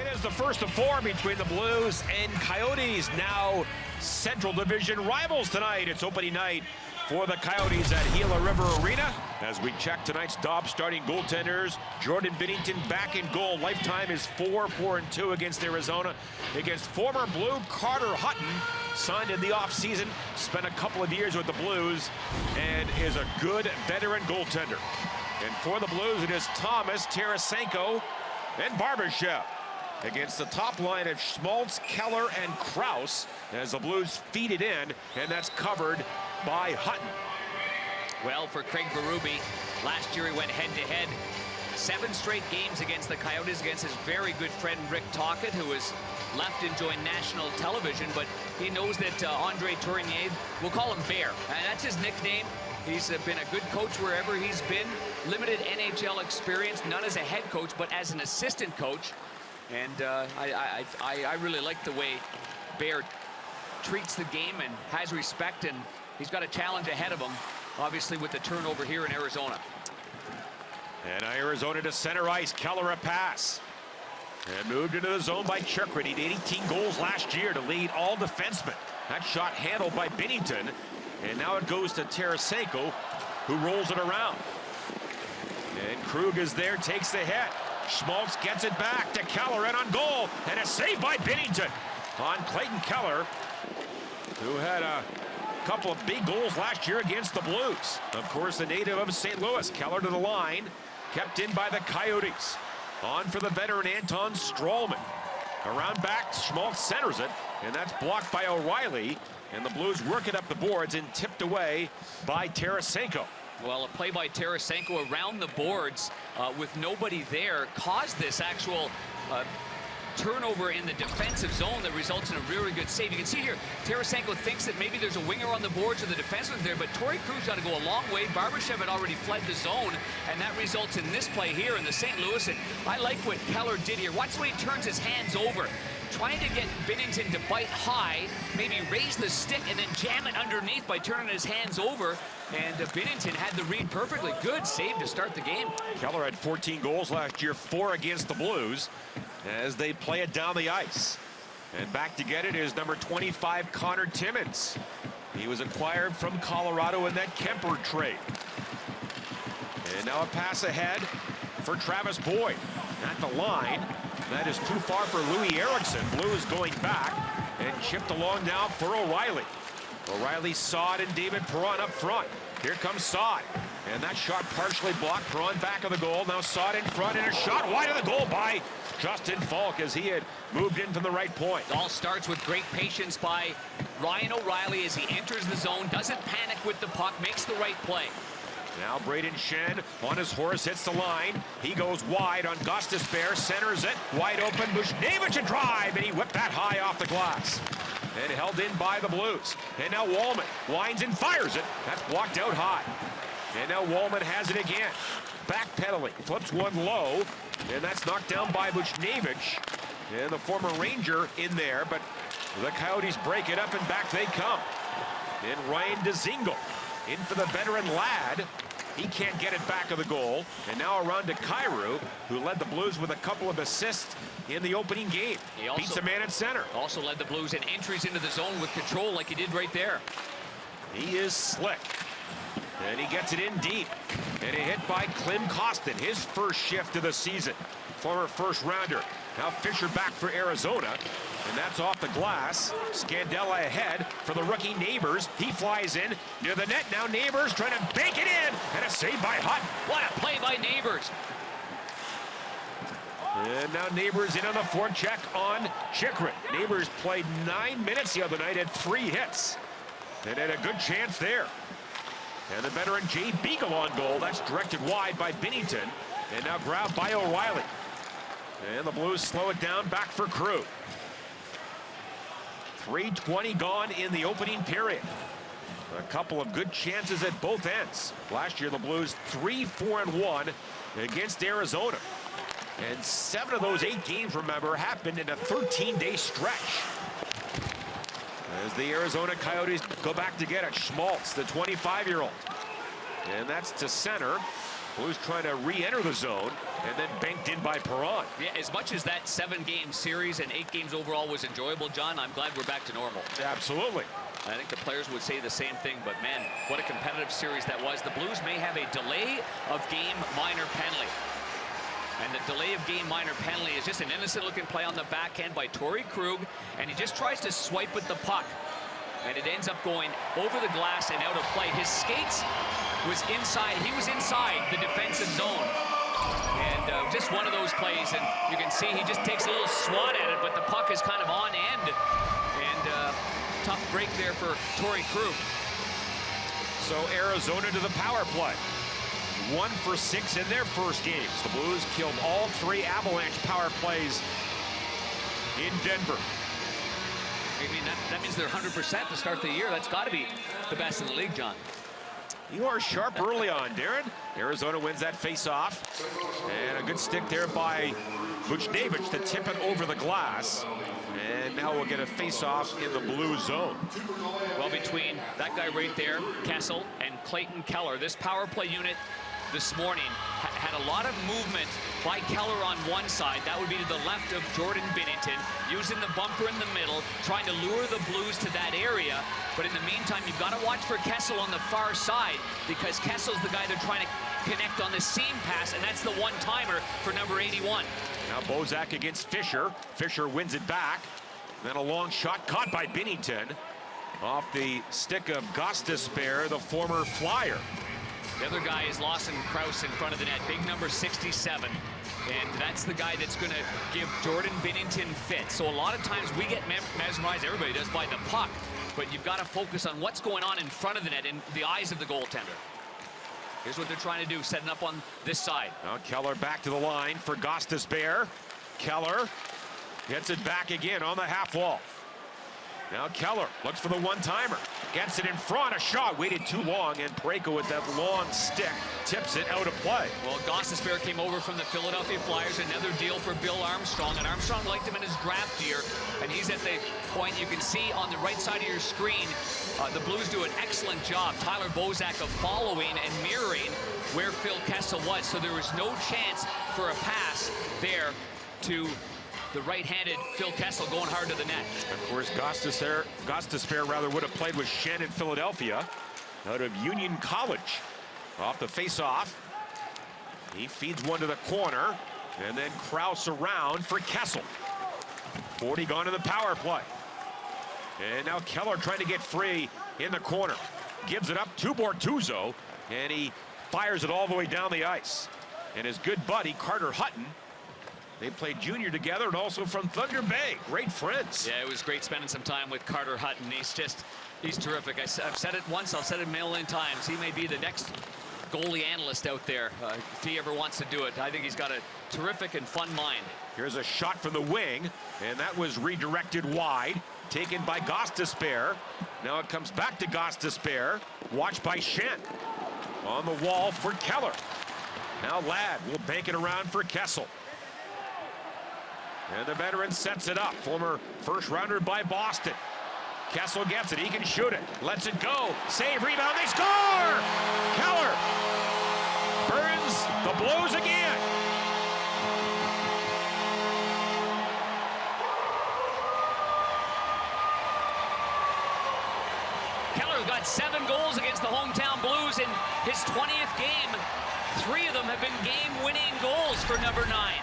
It is the first of four between the Blues and Coyotes, now Central Division rivals tonight. It's opening night for the Coyotes at Gila River Arena. As we check tonight's Dobbs starting goaltenders, Jordan Binnington back in goal. Lifetime is 4-4-2 against Arizona. Against former Blue Carter Hutton, signed in the offseason, spent a couple of years with the Blues, and is a good veteran goaltender. And for the Blues, it is Thomas, Tarasenko, and Barbashev against the top line of Schmaltz, Keller, and Krause as the Blues feed it in, and that's covered by Hutton. Well, for Craig Berube, last year he went head-to-head. 7 straight games against the Coyotes against his very good friend Rick Tocchet, who has left and joined national television, but he knows that Andre Tourigny, we'll call him Bear, and that's his nickname. He's been a good coach wherever he's been. Limited NHL experience, not as a head coach, but as an assistant coach. And I really like the way Bear treats the game and has respect, and he's got a challenge ahead of him, obviously, with the turnover here in Arizona. And Arizona to center ice. Keller a pass. And moved into the zone by Chikrin. He had 18 goals last year to lead all defensemen. That shot handled by Binnington. And now it goes to Tarasenko, who rolls it around. And Krug is there, takes the hit. Schmaltz gets it back to Keller and on goal. And a save by Binnington on Clayton Keller, who had a couple of big goals last year against the Blues. Of course, the native of St. Louis. Keller to the line, kept in by the Coyotes. On for the veteran Anton Stralman. Around back, Schmaltz centers it, and that's blocked by O'Reilly. And the Blues work it up the boards and tipped away by Tarasenko. Well, a play by Tarasenko around the boards with nobody there caused this actual turnover in the defensive zone that results in a really good save. You can see here, Tarasenko thinks that maybe there's a winger on the boards or the defenseman's there, but Torrey Krug's got to go a long way. Barbashev had already fled the zone, and that results in this play here in the St. Louis. And I like what Keller did here. Watch when he turns his hands over, trying to get Binnington to bite high, maybe raise the stick and then jam it underneath by turning his hands over. And Binnington had the read perfectly. Good save to start the game. Keller had 14 goals last year, 4 against the Blues, as they play it down the ice. And back to get it is number 25, Connor Timmins. He was acquired from Colorado in that Kemper trade. And now a pass ahead for Travis Boyd. At the line, that is too far for Louis Eriksson. Blues going back and chipped along now for O'Reilly. O'Reilly, Saad, and David Perron up front. Here comes Saad. And that shot partially blocked. Perron back of the goal. Now Saad in front, and a shot wide of the goal by Justin Falk as he had moved in from the right point. All starts with great patience by Ryan O'Reilly as he enters the zone, doesn't panic with the puck, makes the right play. Now Braden Shen on his horse, hits the line. He goes wide on Gustis Bear, centers it. Wide open, Buchnevich a drive, and he whipped that high off the glass. And held in by the Blues. And now Wallman winds and fires it. That's blocked out high. And now Wallman has it again. Backpedaling, flips one low, and that's knocked down by Buchnevich. And the former Ranger in there, but the Coyotes break it up and back they come. And Ryan Dzingel in for the veteran Ladd. He can't get it back of the goal. And now around to Kyrou, who led the Blues with a couple of assists in the opening game. He also beats a man at center. Also led the Blues in entries into the zone with control like he did right there. He is slick. And he gets it in deep. And a hit by Klim Kostin, his first shift of the season. Former first rounder. Now Fisher back for Arizona. And that's off the glass. Scandella ahead for the rookie Neighbors. He flies in near the net. Now Neighbors trying to bank it in. And a save by Hutton. What a play by Neighbors. And now Neighbors in on the forecheck on Chikrin. Neighbors played 9 minutes the other night, had 3 hits. And had a good chance there. And the veteran Jay Beagle on goal. That's directed wide by Binnington. And now grabbed by O'Reilly. And the Blues slow it down, back for Krug. 3:20 gone in the opening period. A couple of good chances at both ends. Last year, the Blues 3-4-1 against Arizona. And 7 of those 8 games, remember, happened in a 13-day stretch. As the Arizona Coyotes go back to get it. Schmaltz, the 25-year-old. And that's to center. Blues trying to re-enter the zone, and then banked in by Perron. Yeah, as much as that 7-game series and 8 games overall was enjoyable, John, I'm glad we're back to normal. Absolutely. I think the players would say the same thing, but man, what a competitive series that was. The Blues may have a delay of game minor penalty. And the delay of game minor penalty is just an innocent looking play on the backhand by Torrey Krug, and he just tries to swipe with the puck. And it ends up going over the glass and out of play. His skates was inside, he was inside the defensive zone. And just one of those plays, and you can see he just takes a little swat at it, but the puck is kind of on end. And tough break there for Torrey Krug. So Arizona to the power play. 1 for 6 in their first games. The Blues killed all 3 Avalanche power plays in Denver. I mean, that means they're 100% to start the year. That's got to be the best in the league, John. You are sharp early on, Darren. Arizona wins that face-off. And a good stick there by Buchnevich to tip it over the glass. And now we'll get a face-off in the blue zone. Well, between that guy right there, Kessel, and Clayton Keller, this power play unit this morning had a lot of movement by Keller on one side. That would be to the left of Jordan Binnington, using the bunker in the middle, trying to lure the Blues to that area. But in the meantime, you've got to watch for Kessel on the far side, because Kessel's the guy they're trying to connect on the seam pass, and that's the one-timer for number 81. Now Bozak against Fisher. Fisher wins it back. Then a long shot caught by Binnington off the stick of Gostisbehere, the former Flyer. The other guy is Lawson Krause in front of the net, big number 67. And that's the guy that's going to give Jordan Binnington fit. So a lot of times we get mesmerized, everybody does, by the puck. But you've got to focus on what's going on in front of the net, in the eyes of the goaltender. Here's what they're trying to do, setting up on this side. Now Keller back to the line for Gostisbehere. Keller gets it back again on the half wall. Now Keller looks for the one-timer. Gets it in front. A shot waited too long, and Parayko with that long stick tips it out of play. Well, Gostisbehere came over from the Philadelphia Flyers. Another deal for Bill Armstrong, and Armstrong liked him in his draft year. And he's at the point you can see on the right side of your screen. The Blues do an excellent job, Tyler Bozak, of following and mirroring where Phil Kessel was. So there was no chance for a pass there to the right-handed Phil Kessel going hard to the net. Of course, Gostisbehere rather would have played with Shen in Philadelphia out of Union College. Off the face-off, he feeds one to the corner, and then Krause around for Kessel. 40 gone to the power play. And now Keller trying to get free in the corner. Gives it up to Bortuzzo, and he fires it all the way down the ice. And his good buddy, Carter Hutton, they played junior together and also from Thunder Bay. Great friends. Yeah, it was great spending some time with Carter Hutton. He's terrific. I've said it once, I'll say it a million times. He may be the next goalie analyst out there if he ever wants to do it. I think he's got a terrific and fun mind. Here's a shot from the wing, and that was redirected wide, taken by Gostisbehere. Now it comes back to Gostisbehere, watched by Shen. On the wall for Keller. Now Ladd will bank it around for Kessel. And the veteran sets it up. Former first rounder by Boston. Kessel gets it. He can shoot it. Lets it go. Save, rebound. They score! Keller burns the Blues again. Keller got 7 goals against the hometown Blues in his 20th game. 3 of them have been game-winning goals for number 9.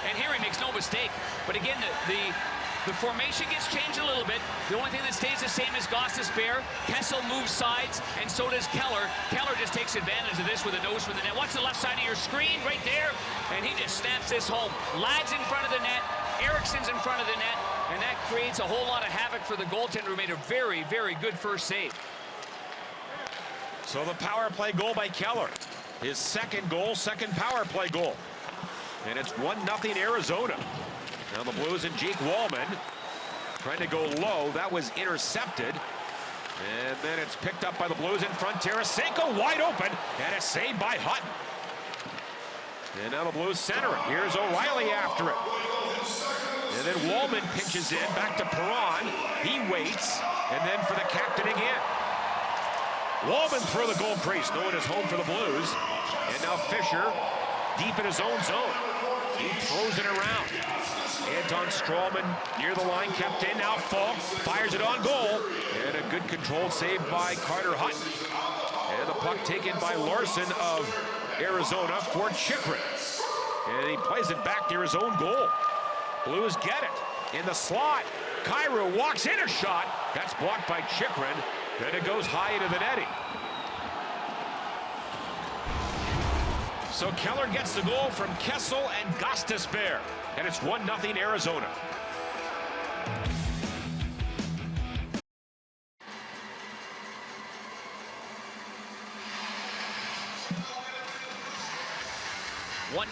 And here he makes no mistake. But again, the formation gets changed a little bit. The only thing that stays the same is Gostisbehere. Kessel moves sides, and so does Keller. Keller just takes advantage of this with a nose for the net. Watch the left side of your screen right there, and he just snaps this home. Ladd's in front of the net. Ericsson's in front of the net, and that creates a whole lot of havoc for the goaltender, who made a very, very good first save. So the power play goal by Keller. His second goal, second power play goal. And it's 1-0 Arizona. Now the Blues and Jake Wallman trying to go low. That was intercepted. And then it's picked up by the Blues in front. Tarasenko wide open, and a save by Hutton. And now the Blues center it. Here's O'Reilly after it. And then Wallman pinches in back to Perron. He waits, and then for the captain again. Wallman through the goal crease. No one is home for the Blues. And now Fisher deep in his own zone. He throws it around. Anton Strawman near the line, kept in. Now Falk fires it on goal. And a good controlled save by Carter Hutton. And the puck taken by Larson of Arizona for Chychrun. And he plays it back near his own goal. Blues get it in the slot. Kyrou walks in a shot. That's blocked by Chychrun. Then it goes high into the netting. So Keller gets the goal from Kessel and Gostisbehere. And it's 1-0 Arizona.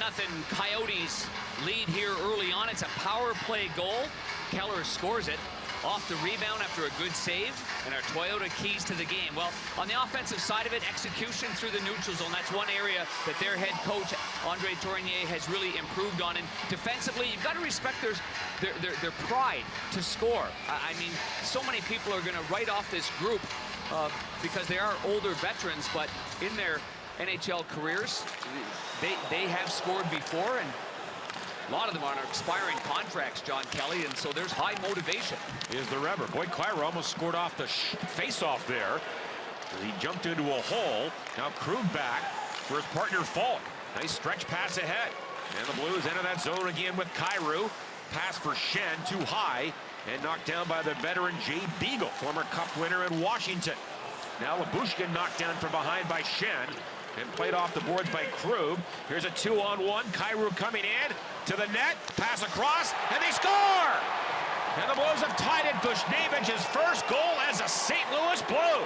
Nothing Coyotes lead here early on. It's a power play goal. Keller scores it off the rebound after a good save, and our Toyota keys to the game. Well, on the offensive side of it, execution through the neutral zone. That's one area that their head coach, Andre Tourigny, has really improved on. And defensively, you've got to respect their pride to score. I mean, so many people are going to write off this group because they are older veterans, but in their NHL careers, they have scored before, and a lot of them are on expiring contracts, John Kelly, and so there's high motivation. Is the rubber. Boy, Kyrou almost scored off the face-off there. He jumped into a hole. Now Krug back for his partner Falk. Nice stretch pass ahead. And the Blues enter that zone again with Kyrou. Pass for Shen too high and knocked down by the veteran Jay Beagle, former Cup winner in Washington. Now Labushkin knocked down from behind by Shen and played off the boards by Krug. Here's a 2-on-1. Kyrou coming in to the net. Pass across, and they score! And the Blues have tied it. Buchnevich's first goal as a St. Louis Blue.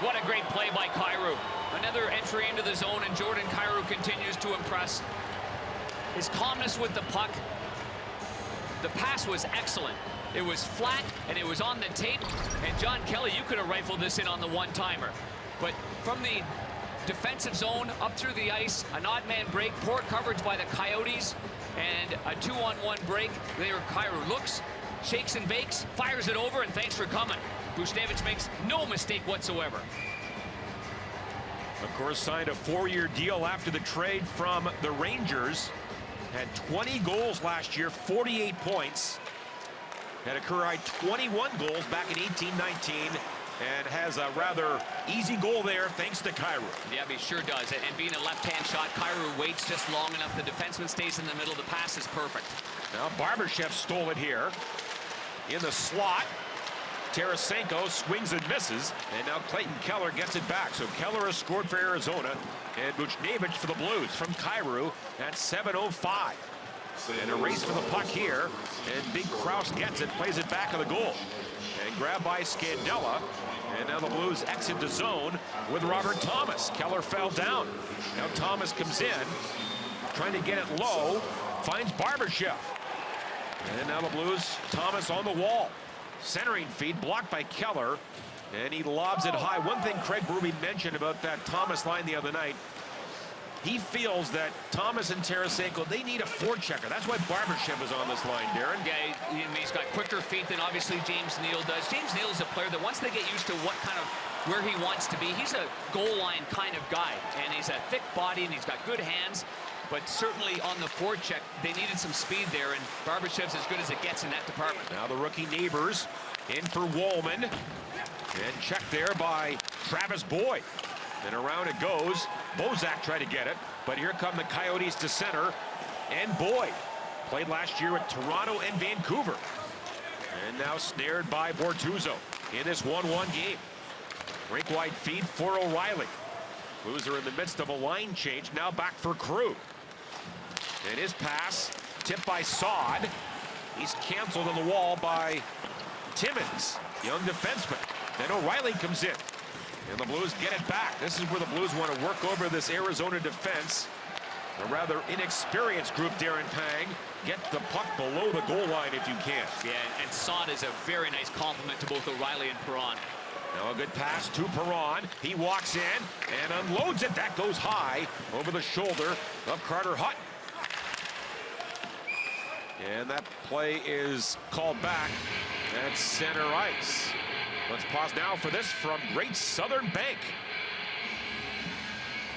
What a great play by Kyrou. Another entry into the zone, and Jordan Kyrou continues to impress. His calmness with the puck. The pass was excellent. It was flat, and it was on the tape. And John Kelly, you could have rifled this in on the one-timer. But from the defensive zone up through the ice, an odd man break, poor coverage by the Coyotes, and a 2-on-1 break. There Kyrou looks, shakes and bakes, fires it over, and thanks for coming. Buchnevich makes no mistake whatsoever. Of course, signed a 4-year deal after the trade from the Rangers. Had 20 goals last year, 48 points. Had a career high 21 goals back in 18-19. And has a rather easy goal there, thanks to Kyrou. Yeah, he sure does. And being a left-hand shot, Kyrou waits just long enough. The defenseman stays in the middle. The pass is perfect. Now Barbashev stole it here. In the slot. Tarasenko swings and misses. And now Clayton Keller gets it back. So Keller has scored for Arizona. And Buchnevich for the Blues from Kyrou at 7:05. And a race for the puck here. And Big Kraus gets it, plays it back of the goal. And grabbed by Scandella. And now the Blues exit the zone with Robert Thomas. Keller fell down. Now Thomas comes in, trying to get it low, finds Barbashev. And now the Blues, Thomas on the wall. Centering feed blocked by Keller, and he lobs it high. One thing Craig Berube mentioned about that Thomas line the other night, he feels that Thomas and Tarasenko, they need a forechecker. That's why Barbashev is on this line, Darren. Yeah, he's got quicker feet than obviously James Neal does. James Neal is a player that once they get used to where he wants to be, he's a goal line kind of guy. And he's a thick body and he's got good hands. But certainly on the forecheck, they needed some speed there, and Barbashev's as good as it gets in that department. Now the rookie Neighbors in for Wallman. And checked there by Travis Boyd. And around it goes. Bozak tried to get it, but here come the Coyotes to center. And Boyd played last year at Toronto and Vancouver. And now snared by Bortuzzo in this 1-1 game. Rink-wide feed for O'Reilly. Blues are in the midst of a line change. Now back for Krug. And his pass tipped by Saad. He's canceled on the wall by Timmins, young defenseman. Then O'Reilly comes in. And the Blues get it back. This is where the Blues want to work over this Arizona defense. A rather inexperienced group, Darren Pang. Get the puck below the goal line if you can. Yeah, and Saad is a very nice compliment to both O'Reilly and Perron. Now a good pass to Perron. He walks in and unloads it. That goes high over the shoulder of Carter Hutton. And that play is called back at center ice. Let's pause now for this from Great Southern Bank.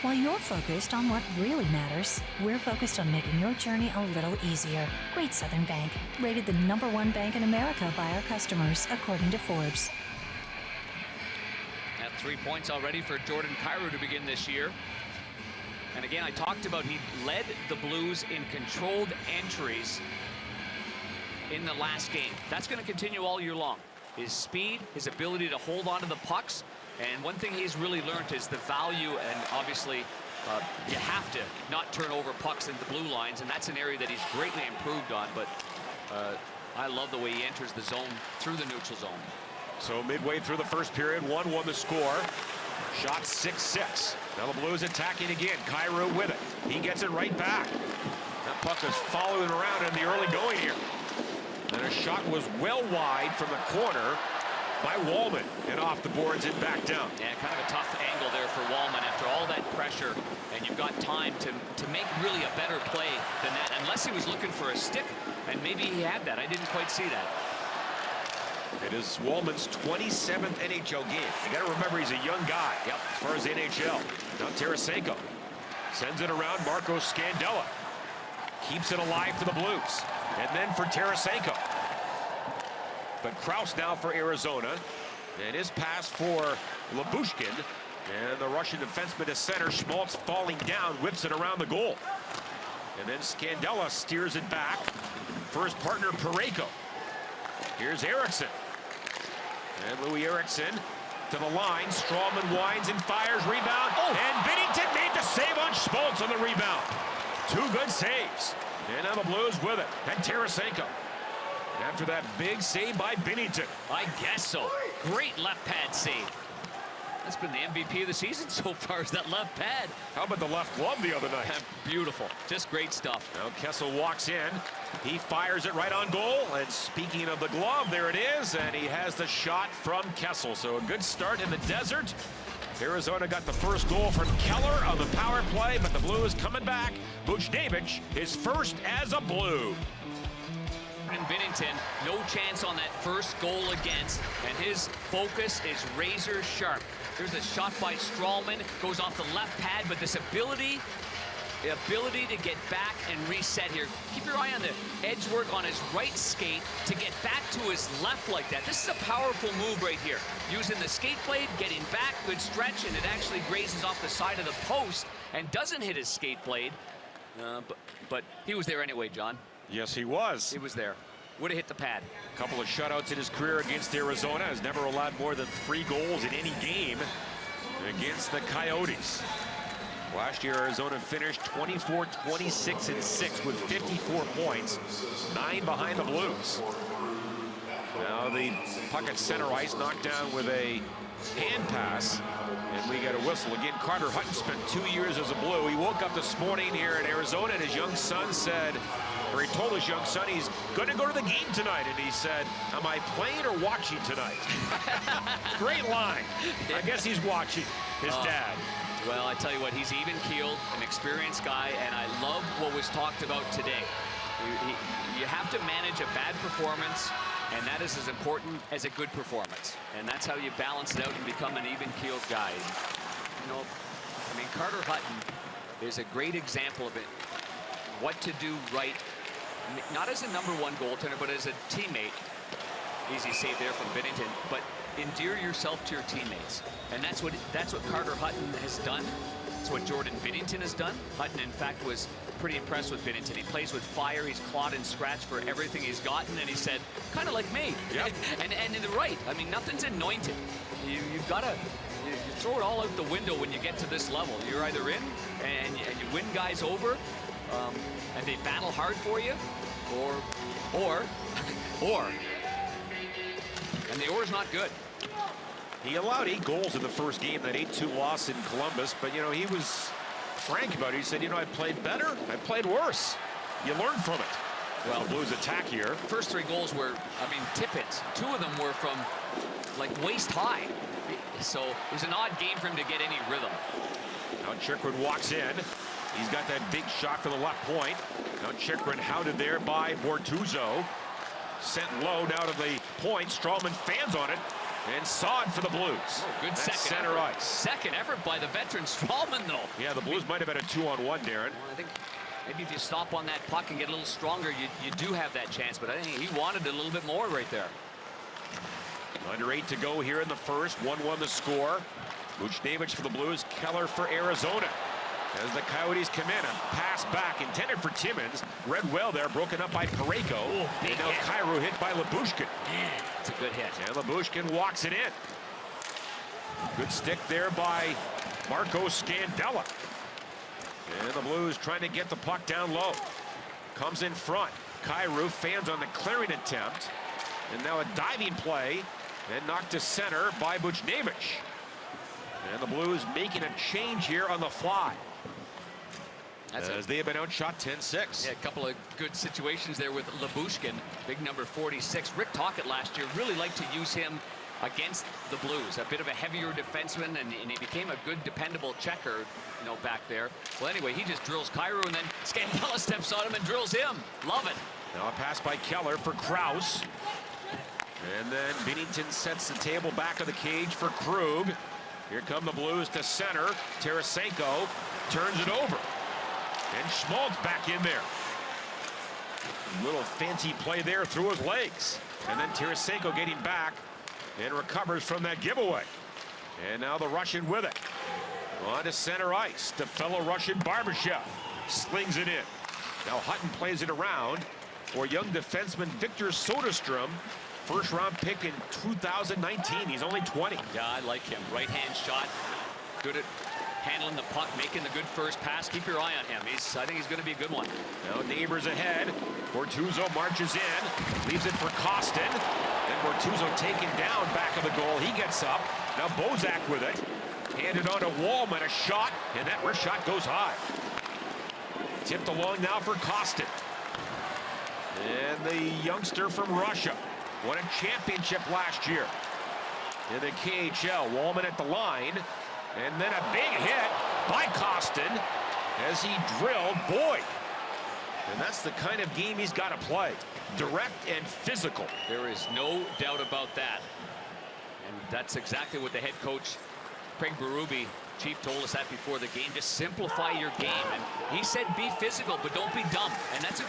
While you're focused on what really matters, we're focused on making your journey a little easier. Great Southern Bank, rated the #1 bank in America by our customers, according to Forbes. At 3 points already for Jordan Kyrou to begin this year. And again, I talked about he led the Blues in controlled entries in the last game. That's going to continue all year long. His speed, his ability to hold on to the pucks. And one thing he's really learned is the value, and obviously you have to not turn over pucks into blue lines, and that's an area that he's greatly improved on. But I love the way he enters the zone through the neutral zone. So midway through the first period, 1-1 the score. Shot 6-6. Now the Blues attacking again. Kyrou with it. He gets it right back. That puck is following around in the early going here. And a shot was well wide from the corner by Wallman, and off the boards and back down. Yeah, kind of a tough angle there for Wallman after all that pressure, and you've got time to make really a better play than that, unless he was looking for a stick, and maybe he had that. I didn't quite see that. It is Wallman's 27th NHL game. You got to remember he's a young guy. Yep. As far as the NHL. Now Tarasenko sends it around. Marco Scandella keeps it alive for the Blues, and then for Tarasenko. But Kraus now for Arizona, and his pass for Labushkin, and the Russian defenseman to center. Schmaltz falling down, whips it around the goal, and then Scandella steers it back for his partner Parayko. Here's Eriksson, and Louis Eriksson to the line. Strawman winds and fires, rebound, and Binnington made the save on Schmaltz on the rebound. Two good saves, and now the Blues with it, and Tarasenko. After that big save by Binnington. I guess so. Great left pad save. That's been the MVP of the season so far, is that left pad. How about the left glove the other night? Beautiful. Just great stuff. Now Kessel walks in. He fires it right on goal. And speaking of the glove, there it is. And he has the shot from Kessel. So a good start in the desert. Arizona got the first goal from Keller on the power play, but the Blues coming back. Buchnevich, his first as a Blue. And Binnington, no chance on that first goal against, and his focus is razor sharp. There's a shot by Strawman, goes off the left pad, but this ability to get back and reset here. Keep your eye on the edge work on his right skate to get back to his left like that. This is a powerful move right here. Using the skate blade, getting back, good stretch, and it actually grazes off the side of the post and doesn't hit his skate blade. But he was there anyway, John. Yes, he was. He was there. Would have hit the pad. A couple of shutouts in his career against Arizona. Has never allowed more than 3 goals in any game against the Coyotes. Last year, Arizona finished 24, 26, and 6 with 54 points, 9 behind the Blues. Now the puck at center ice, knocked down with a hand pass, and we get a whistle. Again, Carter Hutton spent 2 years as a Blue. He woke up this morning here in Arizona, and his young son said, or he told his young son he's going to go to the game tonight, and he said, am I playing or watching tonight? Great line. I guess he's watching his dad. Well, I tell you what, he's even-keeled, an experienced guy, and I love what was talked about today. You have to manage a bad performance, and that is as important as a good performance. And that's how you balance it out and become an even-keeled guy. You know, I mean, Carter Hutton is a great example of it. What to do right, not as a #1 goaltender, but as a teammate. Easy save there from Binnington, but endear yourself to your teammates. And that's what Carter Hutton has done. It's what Jordan Binnington has done. Hutton, in fact, was pretty impressed with Binnington. He plays with fire. He's clawed and scratched for everything he's gotten, and he said, kind of like me. Yep. And they're right. I mean, nothing's anointed. You've got to you throw it all out the window when you get to this level. You're either in and you win guys over, and they battle hard for you, or, and the or's not good. He allowed 8 goals in the first game, that 8-2 loss in Columbus, but, you know, he was frank about it. He said, you know, I played better, I played worse. You learn from it. Well, the Blues attack here. First 3 goals were, I mean, tip-ins. 2 of them were from, like, waist high. So it was an odd game for him to get any rhythm. Now Chychrun walks in. He's got that big shot for the left point. Now Chychrun hounded there by Bortuzzo. Sent low now to the point. Strawman fans on it. And Saad for the Blues. Oh, good That's second center effort. ice. Second effort by the veteran Strawman, though. Yeah, the Blues might have had a 2-on-1, Darren. Well, I think maybe if you stop on that puck and get a little stronger, you do have that chance. But I think he wanted a little bit more right there. Under 8 to go here in the first. 1-1 the score. Buchnevich for the Blues. Keller for Arizona. As the Coyotes come in, a pass back intended for Timmins. Read well there, broken up by Parayko. And now Kyrou hit by Lyubushkin. Man, that's a good hit. And Lyubushkin walks it in. Good stick there by Marco Scandella. And the Blues trying to get the puck down low. Comes in front. Kyrou fans on the clearing attempt. And now a diving play. And knocked to center by Buchnevich. And the Blues making a change here on the fly. As they have been outshot 10-6. Yeah, a couple of good situations there with Lyubushkin, big number 46. Rick Tocchet last year really liked to use him against the Blues. A bit of a heavier defenseman, and he became a good, dependable checker, back there. Well, anyway, he just drills Kyrou, and then Scandella steps on him and drills him. Love it. Now a pass by Keller for Krause. And then Binnington sets the table back of the cage for Krug. Here come the Blues to center. Tarasenko turns it over. And Schmaltz back in there. Little fancy play there through his legs. And then Tarasenko getting back and recovers from that giveaway. And now the Russian with it. On to center ice. To fellow Russian Barbashev. Slings it in. Now Hutton plays it around for young defenseman Victor Soderstrom. First round pick in 2019. He's only 20. Yeah, I like him. Right hand shot. Good at handling the puck, making the good first pass. Keep your eye on him. I think he's going to be a good one. Now Neighbors ahead. Bortuzzo marches in. Leaves it for Kostin. Then Bortuzzo taken down back of the goal. He gets up. Now Bozak with it. Handed on to Wallman. A shot. And that wrist shot goes high. Tipped along now for Kostin. And the youngster from Russia. Won a championship last year in the KHL. Wallman at the line. And then a big hit by Kostin as he drilled Boyd. And that's the kind of game he's got to play. Direct and physical. There is no doubt about that. And that's exactly what the head coach, Craig Berube, Chief, told us that before the game. Just simplify your game. And he said be physical, but don't be dumb. And that's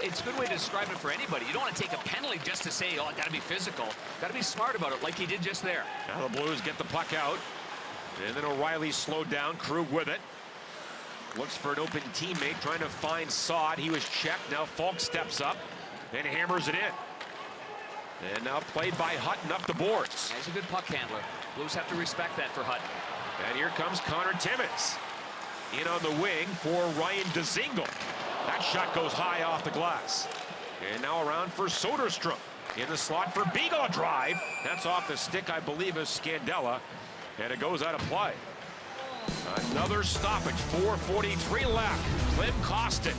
it's a good way to describe it for anybody. You don't want to take a penalty just to say, oh, I got to be physical. Got to be smart about it, like he did just there. Now the Blues get the puck out. And then O'Reilly slowed down. Krug with it. Looks for an open teammate, trying to find Saad. He was checked. Now Falk steps up and hammers it in. And now played by Hutton up the boards. He's a good puck handler. Blues have to respect that for Hutton. And here comes Connor Timmins. In on the wing for Ryan Dzingel. That shot goes high off the glass. And now around for Soderstrom. In the slot for Beagle, drive. That's off the stick, I believe, of Scandella. And it goes out of play. Another stoppage. 4:43 left. Klim Kostin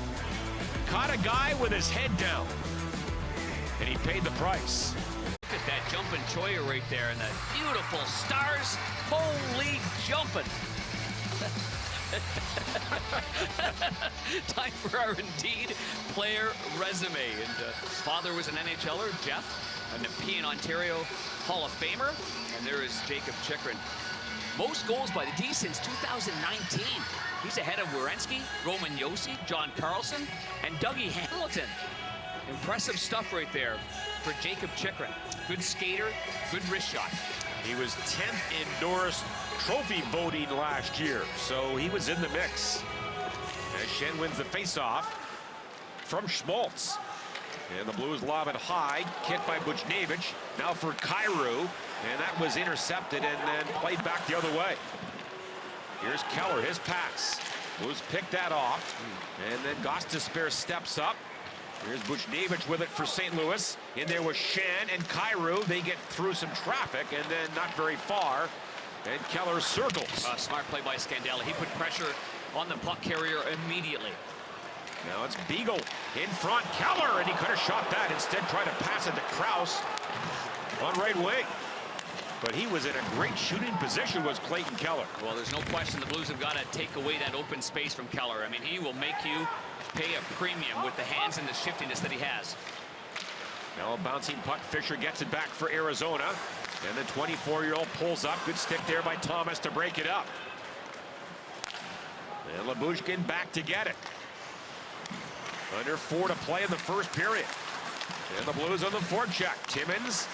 caught a guy with his head down. And he paid the price. Look at that jumping Choya right there, and the beautiful stars. Holy jumping. Time for our Indeed player resume. And his father was an NHLer, Jeff, an Nepean, Ontario Hall of Famer. And there is Jacob Chychrun. Most goals by the D since 2019. He's ahead of Werenski, Roman Josi, John Carlson, and Dougie Hamilton. Impressive stuff right there for Jacob Chychrun. Good skater, good wrist shot. He was 10th in Norris Trophy voting last year, so he was in the mix. As Schenn wins the faceoff from Schmaltz. And the Blues lob it high, kicked by Buchnevich. Now for Kyrou, and that was intercepted and then played back the other way. Here's Keller, his pass. Blues picked that off, and then Gostisbehere steps up. Here's Buchnevich with it for St. Louis. In there was Schenn and Kyrou. They get through some traffic and then not very far. And Keller circles. Smart play by Scandella. He put pressure on the puck carrier immediately. Now it's Beagle in front. Keller, and he could have shot that. Instead, tried to pass it to Krause on right wing. But he was in a great shooting position, was Clayton Keller. Well, there's no question the Blues have got to take away that open space from Keller. I mean, he will make you pay a premium with the hands and the shiftiness that he has. Now a bouncing puck. Fisher gets it back for Arizona. And the 24-year-old pulls up. Good stick there by Thomas to break it up. And Lyubushkin back to get it. Under 4 to play in the first period. And the Blues on the forecheck. Timmins,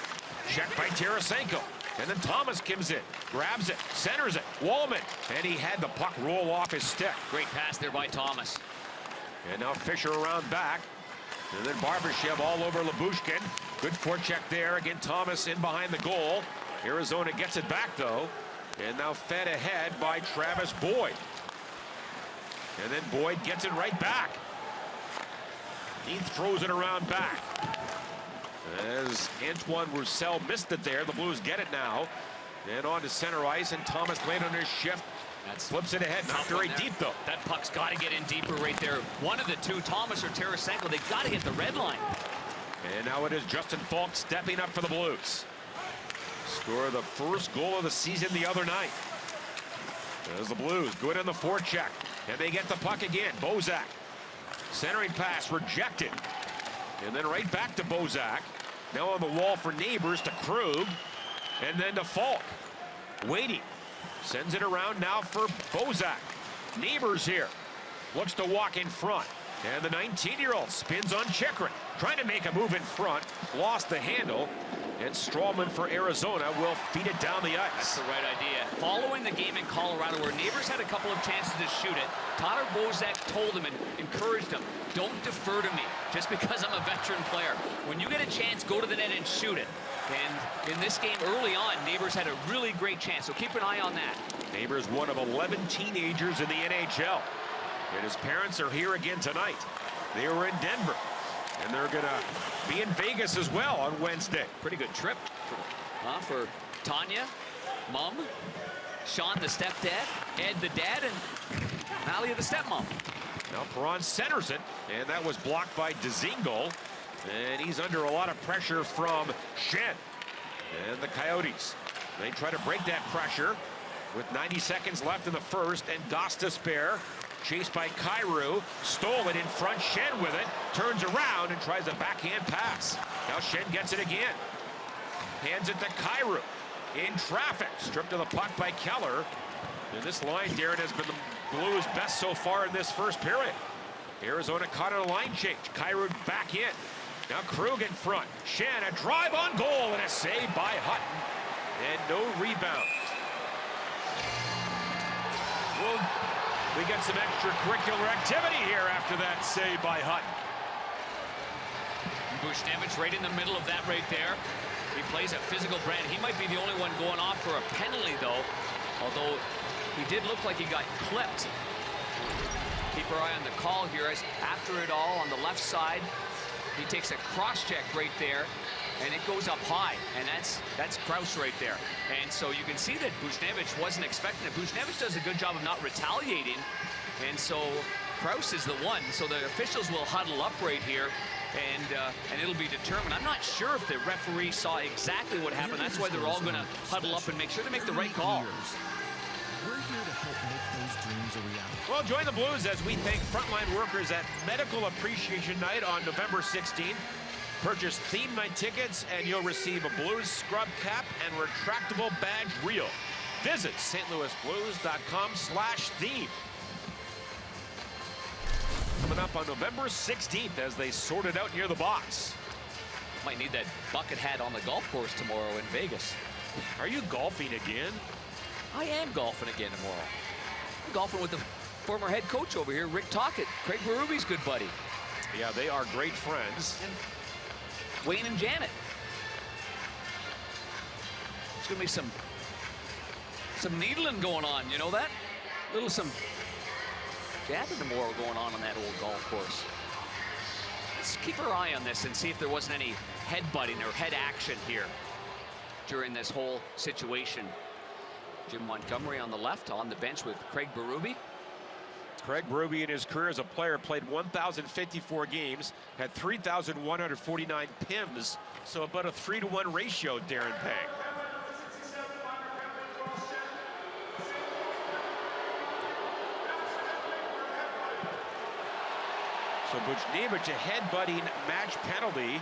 checked by Tarasenko. And then Thomas comes in, grabs it, centers it. Wallman, and he had the puck roll off his stick. Great pass there by Thomas. And now Fisher around back. And then Barbashev all over Lyubushkin. Good forecheck there. Again, Thomas in behind the goal. Arizona gets it back, though. And now fed ahead by Travis Boyd. And then Boyd gets it right back. He throws it around back. As Antoine Roussel missed it there, the Blues get it now. And on to center ice, and Thomas late on his shift. Flips it ahead, not very deep though. That puck's got to get in deeper right there. One of the two, Thomas or Tarasenko, they got to hit the red line. And now it is Justin Falk stepping up for the Blues. Score the first goal of the season the other night. As the Blues good on the forecheck, and they get the puck again. Bozak, centering pass rejected, and then right back to Bozak. Now on the wall for Neighbors to Krug, and then to Falk. Waiting. Sends it around now for Bozak. Neighbors here. Looks to walk in front. And the 19-year-old spins on Chikrin. Trying to make a move in front. Lost the handle. And Strawman for Arizona will feed it down the ice. That's the right idea. Following the game in Colorado where Neighbors had a couple of chances to shoot it, Tyler Bozak told him and encouraged him, don't defer to me just because I'm a veteran player. When you get a chance, go to the net and shoot it. And in this game early on, Neighbors had a really great chance, so keep an eye on that. Neighbors one of 11 teenagers in the NHL. And his parents are here again tonight. They were in Denver. And they're going to be in Vegas as well on Wednesday. Pretty good trip for Tanya, Mom, Sean the stepdad, Ed the dad, and Malia the stepmom. Now Perron centers it, and that was blocked by Dzingel. And he's under a lot of pressure from Shen. And the Coyotes, they try to break that pressure with 90 seconds left in the first, and Gostisbehere, chased by Kyrou, stole it in front. Shen with it, turns around and tries a backhand pass. Now Shen gets it again. Hands it to Kyrou. In traffic, stripped of the puck by Keller. And this line, Darren, has been the Blues' best so far in this first period. Arizona caught on a line change. Kyrou back in. Now Krug in front. Shen, a drive on goal and a save by Hutton. And no rebound. Well, we get some extracurricular activity here after that save by Hutton. Bushnevich right in the middle of that right there. He plays a physical brand. He might be the only one going off for a penalty, though. Although he did look like he got clipped. Keep our eye on the call here as after it all on the left side, he takes a cross check right there, and it goes up high, and that's Krause right there. And so you can see that Bushnevich wasn't expecting it. Bushnevich does a good job of not retaliating, and so Krause is the one. So the officials will huddle up right here, and it'll be determined. I'm not sure if the referee saw exactly what happened. That's why they're all going to huddle up and make sure to make the right call. We're here to help make those dreams a reality. Well, join the Blues as we thank frontline workers at Medical Appreciation Night on November 16th. Purchase theme night tickets and you'll receive a Blues scrub cap and retractable badge reel. Visit stlouisblues.com/theme. Coming up on November 16th as they sort it out near the box. Might need that bucket hat on the golf course tomorrow in Vegas. Are you golfing again? I am golfing again tomorrow. I'm golfing with the former head coach over here, Rick Tocchet, Craig Berube's good buddy. Yeah, they are great friends. And Wayne and Janet. There's gonna be some needling going on, you know that? Some jabbing tomorrow going on that old golf course. Let's keep our eye on this and see if there wasn't any head-butting or head action here during this whole situation. Jim Montgomery on the left, on the bench with Craig Berube. Craig Berube in his career as a player played 1,054 games, had 3,149 PIMs, so about a 3-to-1 ratio, Darren Pang. So Bushnevich a headbutting match penalty,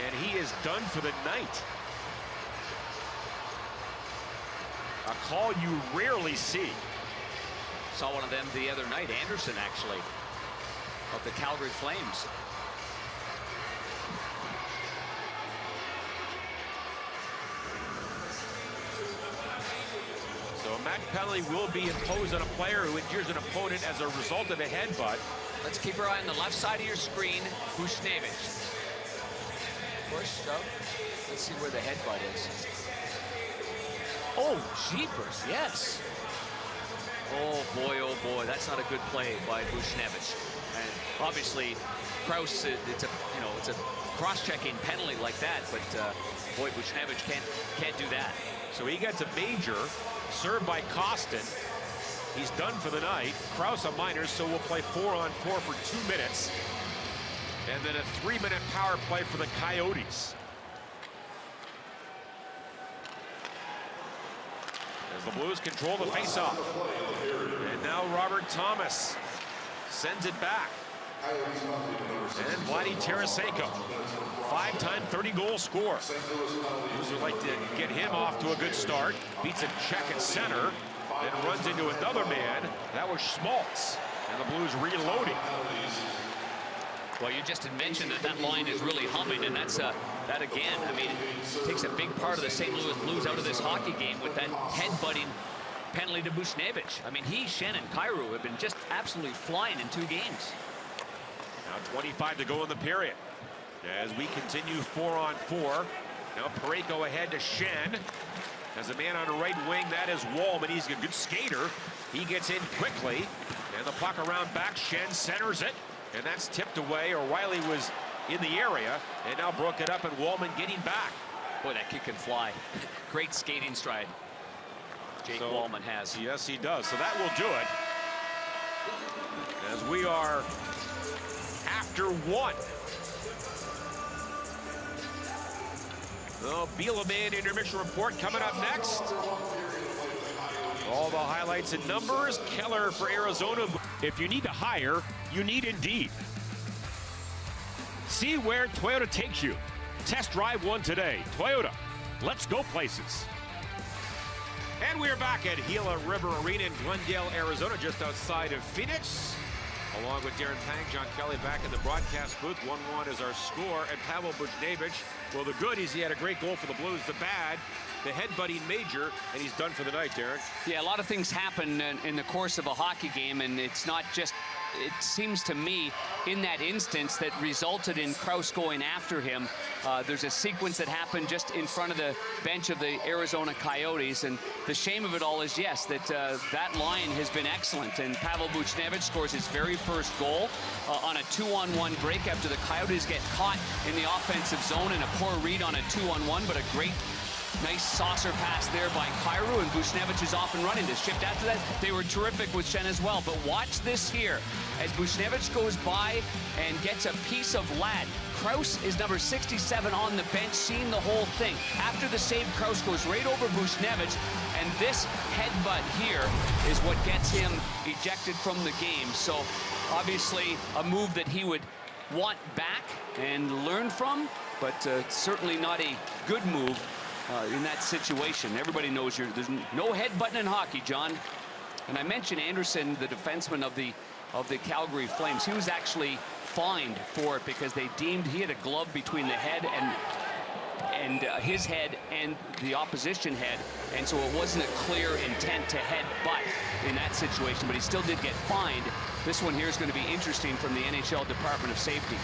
and he is done for the night. A call you rarely see. Saw one of them the other night, Anderson actually, of the Calgary Flames. So a MAC penalty will be imposed on a player who injures an opponent as a result of a headbutt. Let's keep our eye on the left side of your screen. Buchnevich. Push, shove. Let's see where the headbutt is. Oh, jeepers, yes. Oh boy, that's not a good play by Buchnevich. And obviously, Krause, it's a cross-checking penalty like that, but boy, Buchnevich can't do that. So he gets a major, served by Costin. He's done for the night. Krause a minor, so we'll play 4-on-4 for 2 minutes. And then a 3-minute power play for the Coyotes. As the Blues control the faceoff. And now Robert Thomas sends it back. And Vladdy Tarasenko, 5-time 30-goal scorer. Blues would like to get him off to a good start. Beats a check at center. Then runs into another man. That was Schmaltz. And the Blues reloading. Well, you just had mentioned that line is really humming, and that's that again. I mean, takes a big part of the St. Louis Blues out of this hockey game with that headbutting penalty to Buchnevich. I mean, Schenn and Kyrou have been just absolutely flying in 2 games. Now 25 to go in the period. As we continue 4-on-4. Now Parayko ahead to Schenn. As a man on the right wing, that is Wallman. He's a good skater. He gets in quickly. And the puck around back. Schenn centers it. And that's tipped away. O'Reilly was in the area. And now broke it up, and Wallman getting back. Boy, that kid can fly. Great skating stride Jake Wallman has. Yes, he does. So that will do it. As we are after 1. The Bieleman intermission report coming up next. All the highlights and numbers. Keller for Arizona. If you need to hire, you need Indeed. See where Toyota takes you. Test drive one today. Toyota, let's go places. And we're back at Gila River Arena in Glendale, Arizona, just outside of Phoenix. Along with Darren Pang, John Kelly back in the broadcast booth. 1-1 is our score. And Pavel Buchnevich, well, the good is he had a great goal for the Blues. The bad, the headbutting major, and he's done for the night, Darren. Yeah, a lot of things happen in the course of a hockey game, and it's not just, it seems to me, in that instance that resulted in Krause going after him. There's a sequence that happened just in front of the bench of the Arizona Coyotes, and the shame of it all is, yes, that that line has been excellent, and Pavel Buchnevich scores his very first goal on a 2-on-1 break after the Coyotes get caught in the offensive zone, and a poor read on a 2-on-1, but a great nice saucer pass there by Kyrou, and Buchnevich is off and running. To shift after that, they were terrific with Schenn as well. But watch this here as Buchnevich goes by and gets a piece of Ladd. Krause is number 67 on the bench, seeing the whole thing. After the save, Krause goes right over Buchnevich, and this headbutt here is what gets him ejected from the game. So obviously a move that he would want back and learn from, but certainly not a good move in that situation. Everybody knows there's no headbutting in hockey, John. And I mentioned Anderson, the defenseman of the Calgary Flames. He was actually fined for it because they deemed he had a glove between the head and his head and the opposition head, and so it wasn't a clear intent to headbutt in that situation, but he still did get fined. This one here is going to be interesting from the NHL Department of Safety.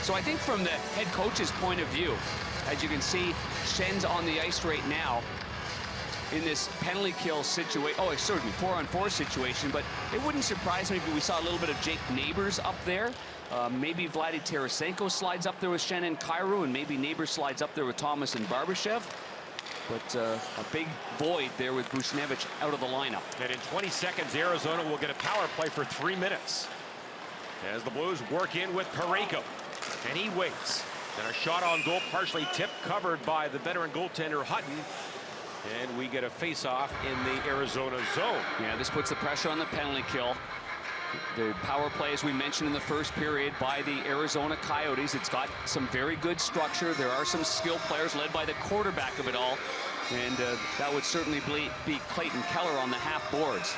So I think from the head coach's point of view, as you can see, Schenn's on the ice right now in this penalty kill situation. Oh, excuse me, 4-on-4 situation, but it wouldn't surprise me if we saw a little bit of Jake Neighbors up there. Maybe Vladdy Tarasenko slides up there with Schenn and Kyrou, and maybe Neighbors slides up there with Thomas and Barbashev. But a big void there with Buchnevich out of the lineup. And in 20 seconds, Arizona will get a power play for 3 minutes. As the Blues work in with Parayko. And he waits. And a shot on goal, partially tipped, covered by the veteran goaltender Hutton. And we get a face-off in the Arizona zone. Yeah, this puts the pressure on the penalty kill. The power play, as we mentioned in the first period, by the Arizona Coyotes. It's got some very good structure. There are some skilled players led by the quarterback of it all, And that would certainly be Clayton Keller on the half boards.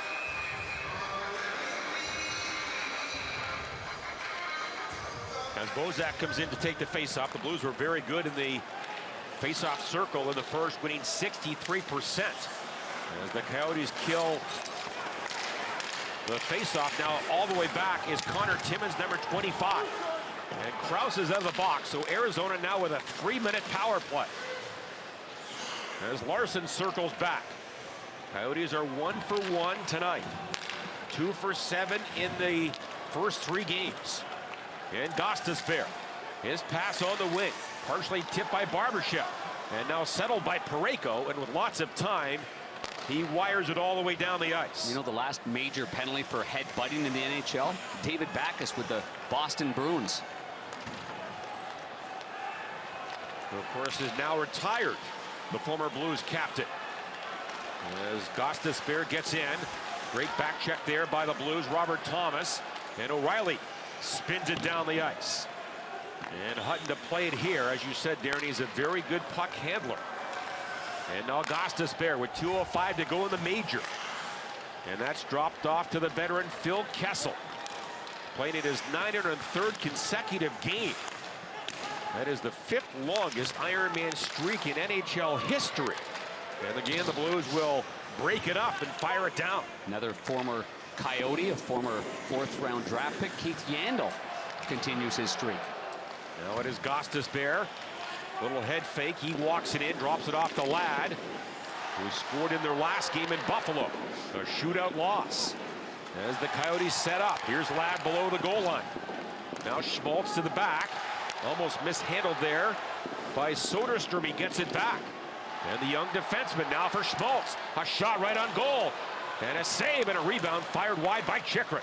As Bozak comes in to take the face-off, the Blues were very good in the face-off circle in the first, winning 63%. As the Coyotes kill the face-off, now all the way back is Connor Timmins, number 25. And Krause is out of the box, so Arizona now with a 3-minute power play. As Larson circles back. Coyotes are 1 for 1 tonight. 2 for 7 in the first 3 games. And Gostisbehere, his pass on the wing, partially tipped by Barbashev, and now settled by Parayko, and with lots of time, he wires it all the way down the ice. You know, the last major penalty for head-butting in the NHL? David Backes with the Boston Bruins. Who, of course, is now retired, the former Blues captain. As Gostisbehere gets in, great back check there by the Blues, Robert Thomas, and O'Reilly spins it down the ice. And Hutton to play it here. As you said, Darren, he's a very good puck handler. And now Gostisbehere with 2:05 to go in the major. And that's dropped off to the veteran Phil Kessel, playing in his 903rd consecutive game. That is the 5th longest Ironman streak in NHL history. And again, the Blues will break it up and fire it down. Another former Coyote, a former 4th-round draft pick, Keith Yandel, continues his streak. Now it is Gostisbehere. Little head fake. He walks it in, drops it off to Ladd, who scored in their last game in Buffalo. A shootout loss. As the Coyotes set up, here's Ladd below the goal line. Now Schmaltz to the back. Almost mishandled there by Soderstrom. He gets it back. And the young defenseman now for Schmaltz. A shot right on goal. And a save and a rebound fired wide by Chychrun.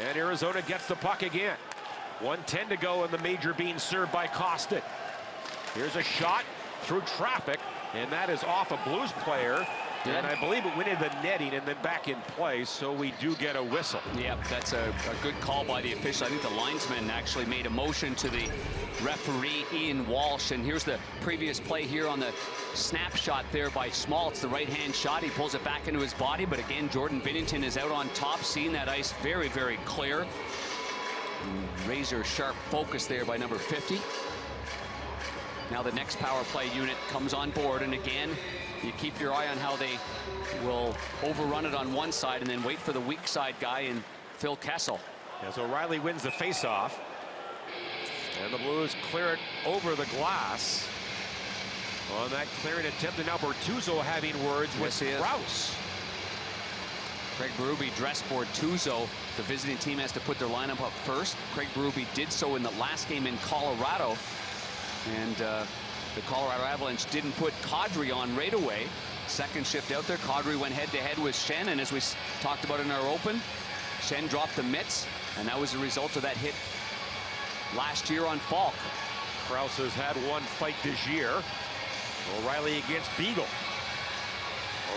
And Arizona gets the puck again. 1:10 to go in the major, being served by Kostin. Here's a shot through traffic, and that is off a Blues player. And I believe it went into the netting and then back in play, so we do get a whistle. Yep, that's a good call by the official. I think the linesman actually made a motion to the referee, Ian Walsh. And here's the previous play here on the snapshot there by Schmaltz, the right-hand shot. He pulls it back into his body, but again, Jordan Binnington is out on top, seeing that ice very, very clear. Razor sharp focus there by number 50. Now the next power play unit comes on board, and again, you keep your eye on how they will overrun it on one side and then wait for the weak side guy in Phil Kessel. As O'Reilly wins the faceoff, and the Blues clear it over the glass. On that clearing attempt, and now Bortuzzo having words with Krause. Craig Berube dressed Bortuzzo. The visiting team has to put their lineup up first. Craig Berube did so in the last game in Colorado. And the Colorado Avalanche didn't put Kadri on right away. Second shift out there, Kadri went head-to-head with Schenn, and as we talked about in our open, Schenn dropped the mitts, and that was the result of that hit last year on Falk. Krause has had one fight this year. O'Reilly against Beagle.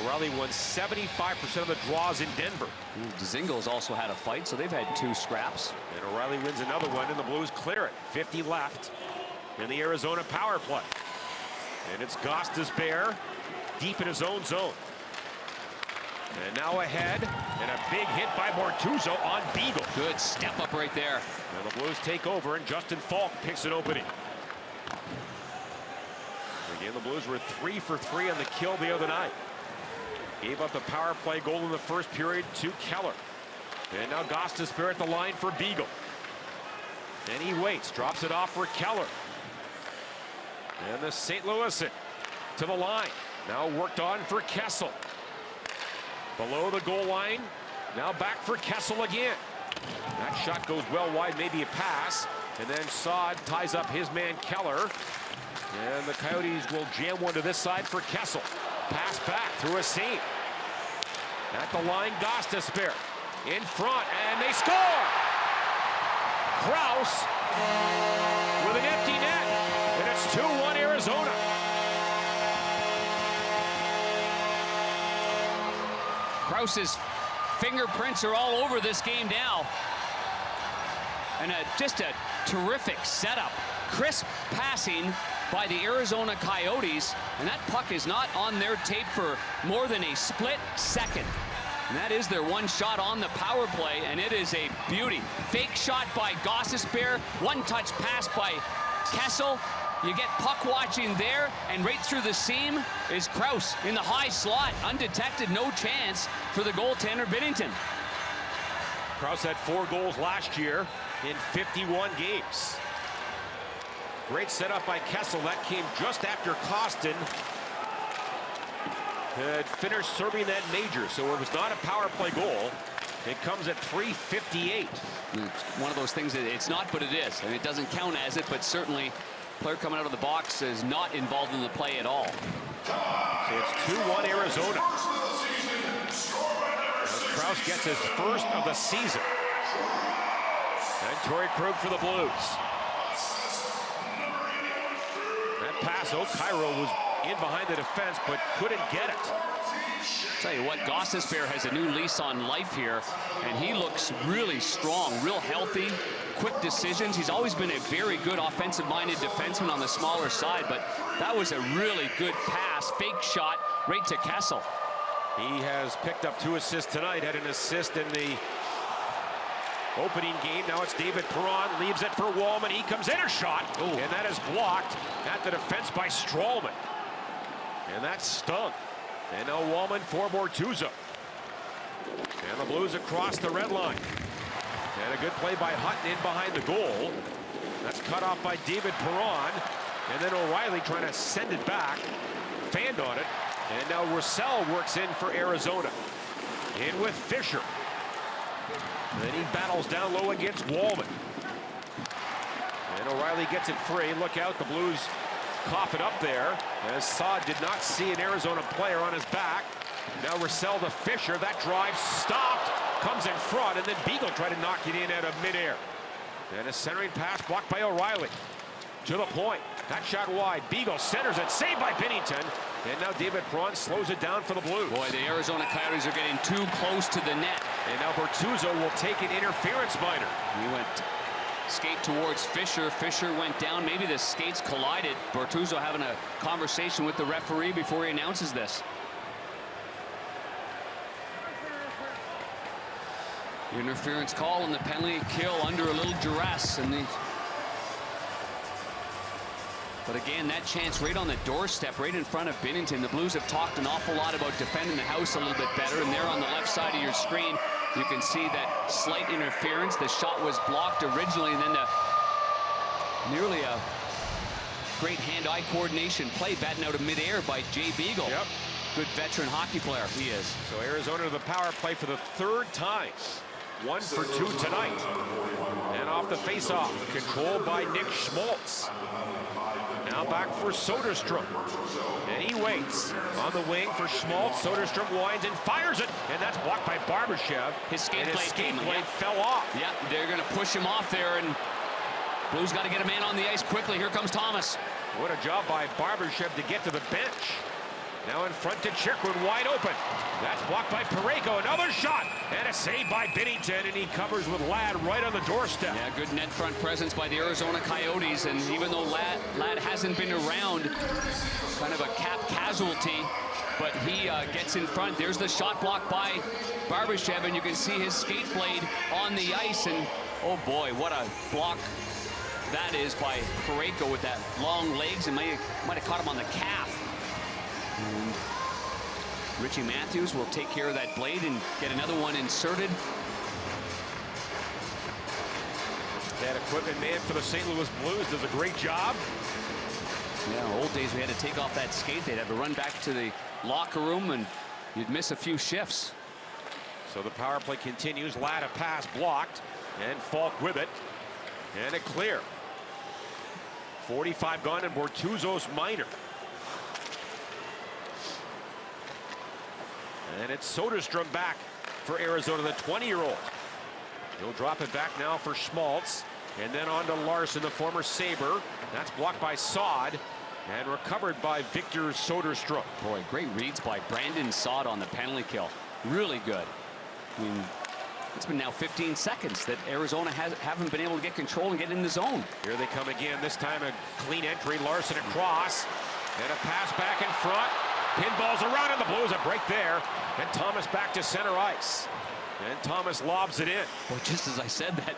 O'Reilly won 75% of the draws in Denver. Dzingle's also had a fight, so they've had 2 scraps. And O'Reilly wins another one, and the Blues clear it. 50 left in the Arizona power play. And it's Gostisbehere deep in his own zone. And now ahead, and a big hit by Bortuzzo on Beagle. Good step up right there. And the Blues take over, and Justin Falk picks an opening. Again, the Blues were 3 for 3 on the kill the other night. Gave up the power play goal in the first period to Keller. And now Gostisbehere at the line for Beagle. And he waits, drops it off for Keller. And the St. Louisan to the line. Now worked on for Kessel. Below the goal line. Now back for Kessel again. That shot goes well wide, maybe a pass. And then Saad ties up his man Keller. And the Coyotes will jam one to this side for Kessel. Pass back through a seam. At the line, Gostisbehere in front, and they score! Krause with an empty net, and it's 2-1 Arizona. Krause's fingerprints are all over this game now. And just a terrific setup. Crisp passing by the Arizona Coyotes, and that puck is not on their tape for more than a split second. And that is their one shot on the power play, and it is a beauty. Fake shot by Gostisbehere, one-touch pass by Kessel. You get puck watching there, and right through the seam is Krause in the high slot. Undetected, no chance for the goaltender, Binnington. Krause had 4 goals last year in 51 games. Great setup by Kessel. That came just after Kostin had finished serving that major, so it was not a power play goal. It comes at 3:58. It's one of those things that it's not, but it is, and it doesn't count as it, but certainly player coming out of the box is not involved in the play at all. So it's 2-1 Arizona. As Krause gets his first of the season. And Torrey Krug for the Blues. That pass, O'Cairo was in behind the defense, but couldn't get it. Tell you what, Gostisbehere has a new lease on life here, and he looks really strong, real healthy, quick decisions. He's always been a very good offensive-minded defenseman on the smaller side, but that was a really good pass, fake shot right to Kessel. He has picked up 2 assists tonight, had an assist in the opening game. Now it's David Perron, leaves it for Wallman. He comes in a shot, and that is blocked at the defense by Stralman. And that stung. And now Wallman for Bortuzzo. And the Blues across the red line. And a good play by Hutton in behind the goal. That's cut off by David Perron. And then O'Reilly trying to send it back. Fanned on it. And now Roussel works in for Arizona. In with Fisher. And then he battles down low against Wallman. And O'Reilly gets it free. Look out, the Blues cough it up there, as Saad did not see an Arizona player on his back. Now Roussel to Fisher. That drive stopped, comes in front, and then Beagle tried to knock it in out of midair. And a centering pass blocked by O'Reilly. To the point. That shot wide. Beagle centers it, saved by Binnington. And now David Perron slows it down for the Blues. Boy, the Arizona Coyotes are getting too close to the net. And now Bortuzzo will take an interference minor. He went skate towards Fisher. Fisher went down. Maybe the skates collided. Bortuzzo having a conversation with the referee before he announces this. The interference call and the penalty kill under a little duress. But again, that chance right on the doorstep, right in front of Binnington. The Blues have talked an awful lot about defending the house a little bit better, and there on the left side of your screen, you can see that slight interference. The shot was blocked originally, and then nearly a great hand-eye coordination play batting out of midair by Jay Beagle. Yep. Good veteran hockey player he is. So Arizona to the power play for the 3rd time. 1 for 2 tonight. And off the face-off, controlled by Nick Schmaltz. Now back for Soderstrom. And he waits on the wing for Schmaltz. Soderstrom winds and fires it. And that's blocked by Barbashev. His skate blade fell off. Yeah, they're going to push him off there, and Blues got to get a man on the ice quickly. Here comes Thomas. What a job by Barbashev to get to the bench. Now in front to Chikrin, wide open. That's blocked by Parayko. Another shot. And a save by Binnington, and he covers with Ladd right on the doorstep. Yeah, good net front presence by the Arizona Coyotes, and even though Ladd hasn't been around, kind of a cap casualty, but he gets in front. There's the shot blocked by Barbashev, and you can see his skate blade on the ice, and oh boy, what a block that is by Parayko with that long legs, and might have caught him on the calf. And Richie Matthews will take care of that blade and get another one inserted. That equipment man for the St. Louis Blues does a great job. Yeah, old days we had to take off that skate. They'd have to run back to the locker room, and you'd miss a few shifts. So the power play continues. Ladd a pass blocked, and Falk with it, and a clear. 45 gone, and Bortuzzo's minor. And it's Soderstrom back for Arizona, the 20-year-old. He'll drop it back now for Schmaltz. And then on to Larson, the former Sabre. That's blocked by Saad and recovered by Victor Soderstrom. Boy, great reads by Brandon Saad on the penalty kill. Really good. I mean, It's been now 15 seconds that Arizona haven't been able to get control and get in the zone. Here they come again. This time a clean entry. Larson across. And a pass back in front. Pinballs around, and the Blues a break there. And Thomas back to center ice. And Thomas lobs it in. Well, just as I said that,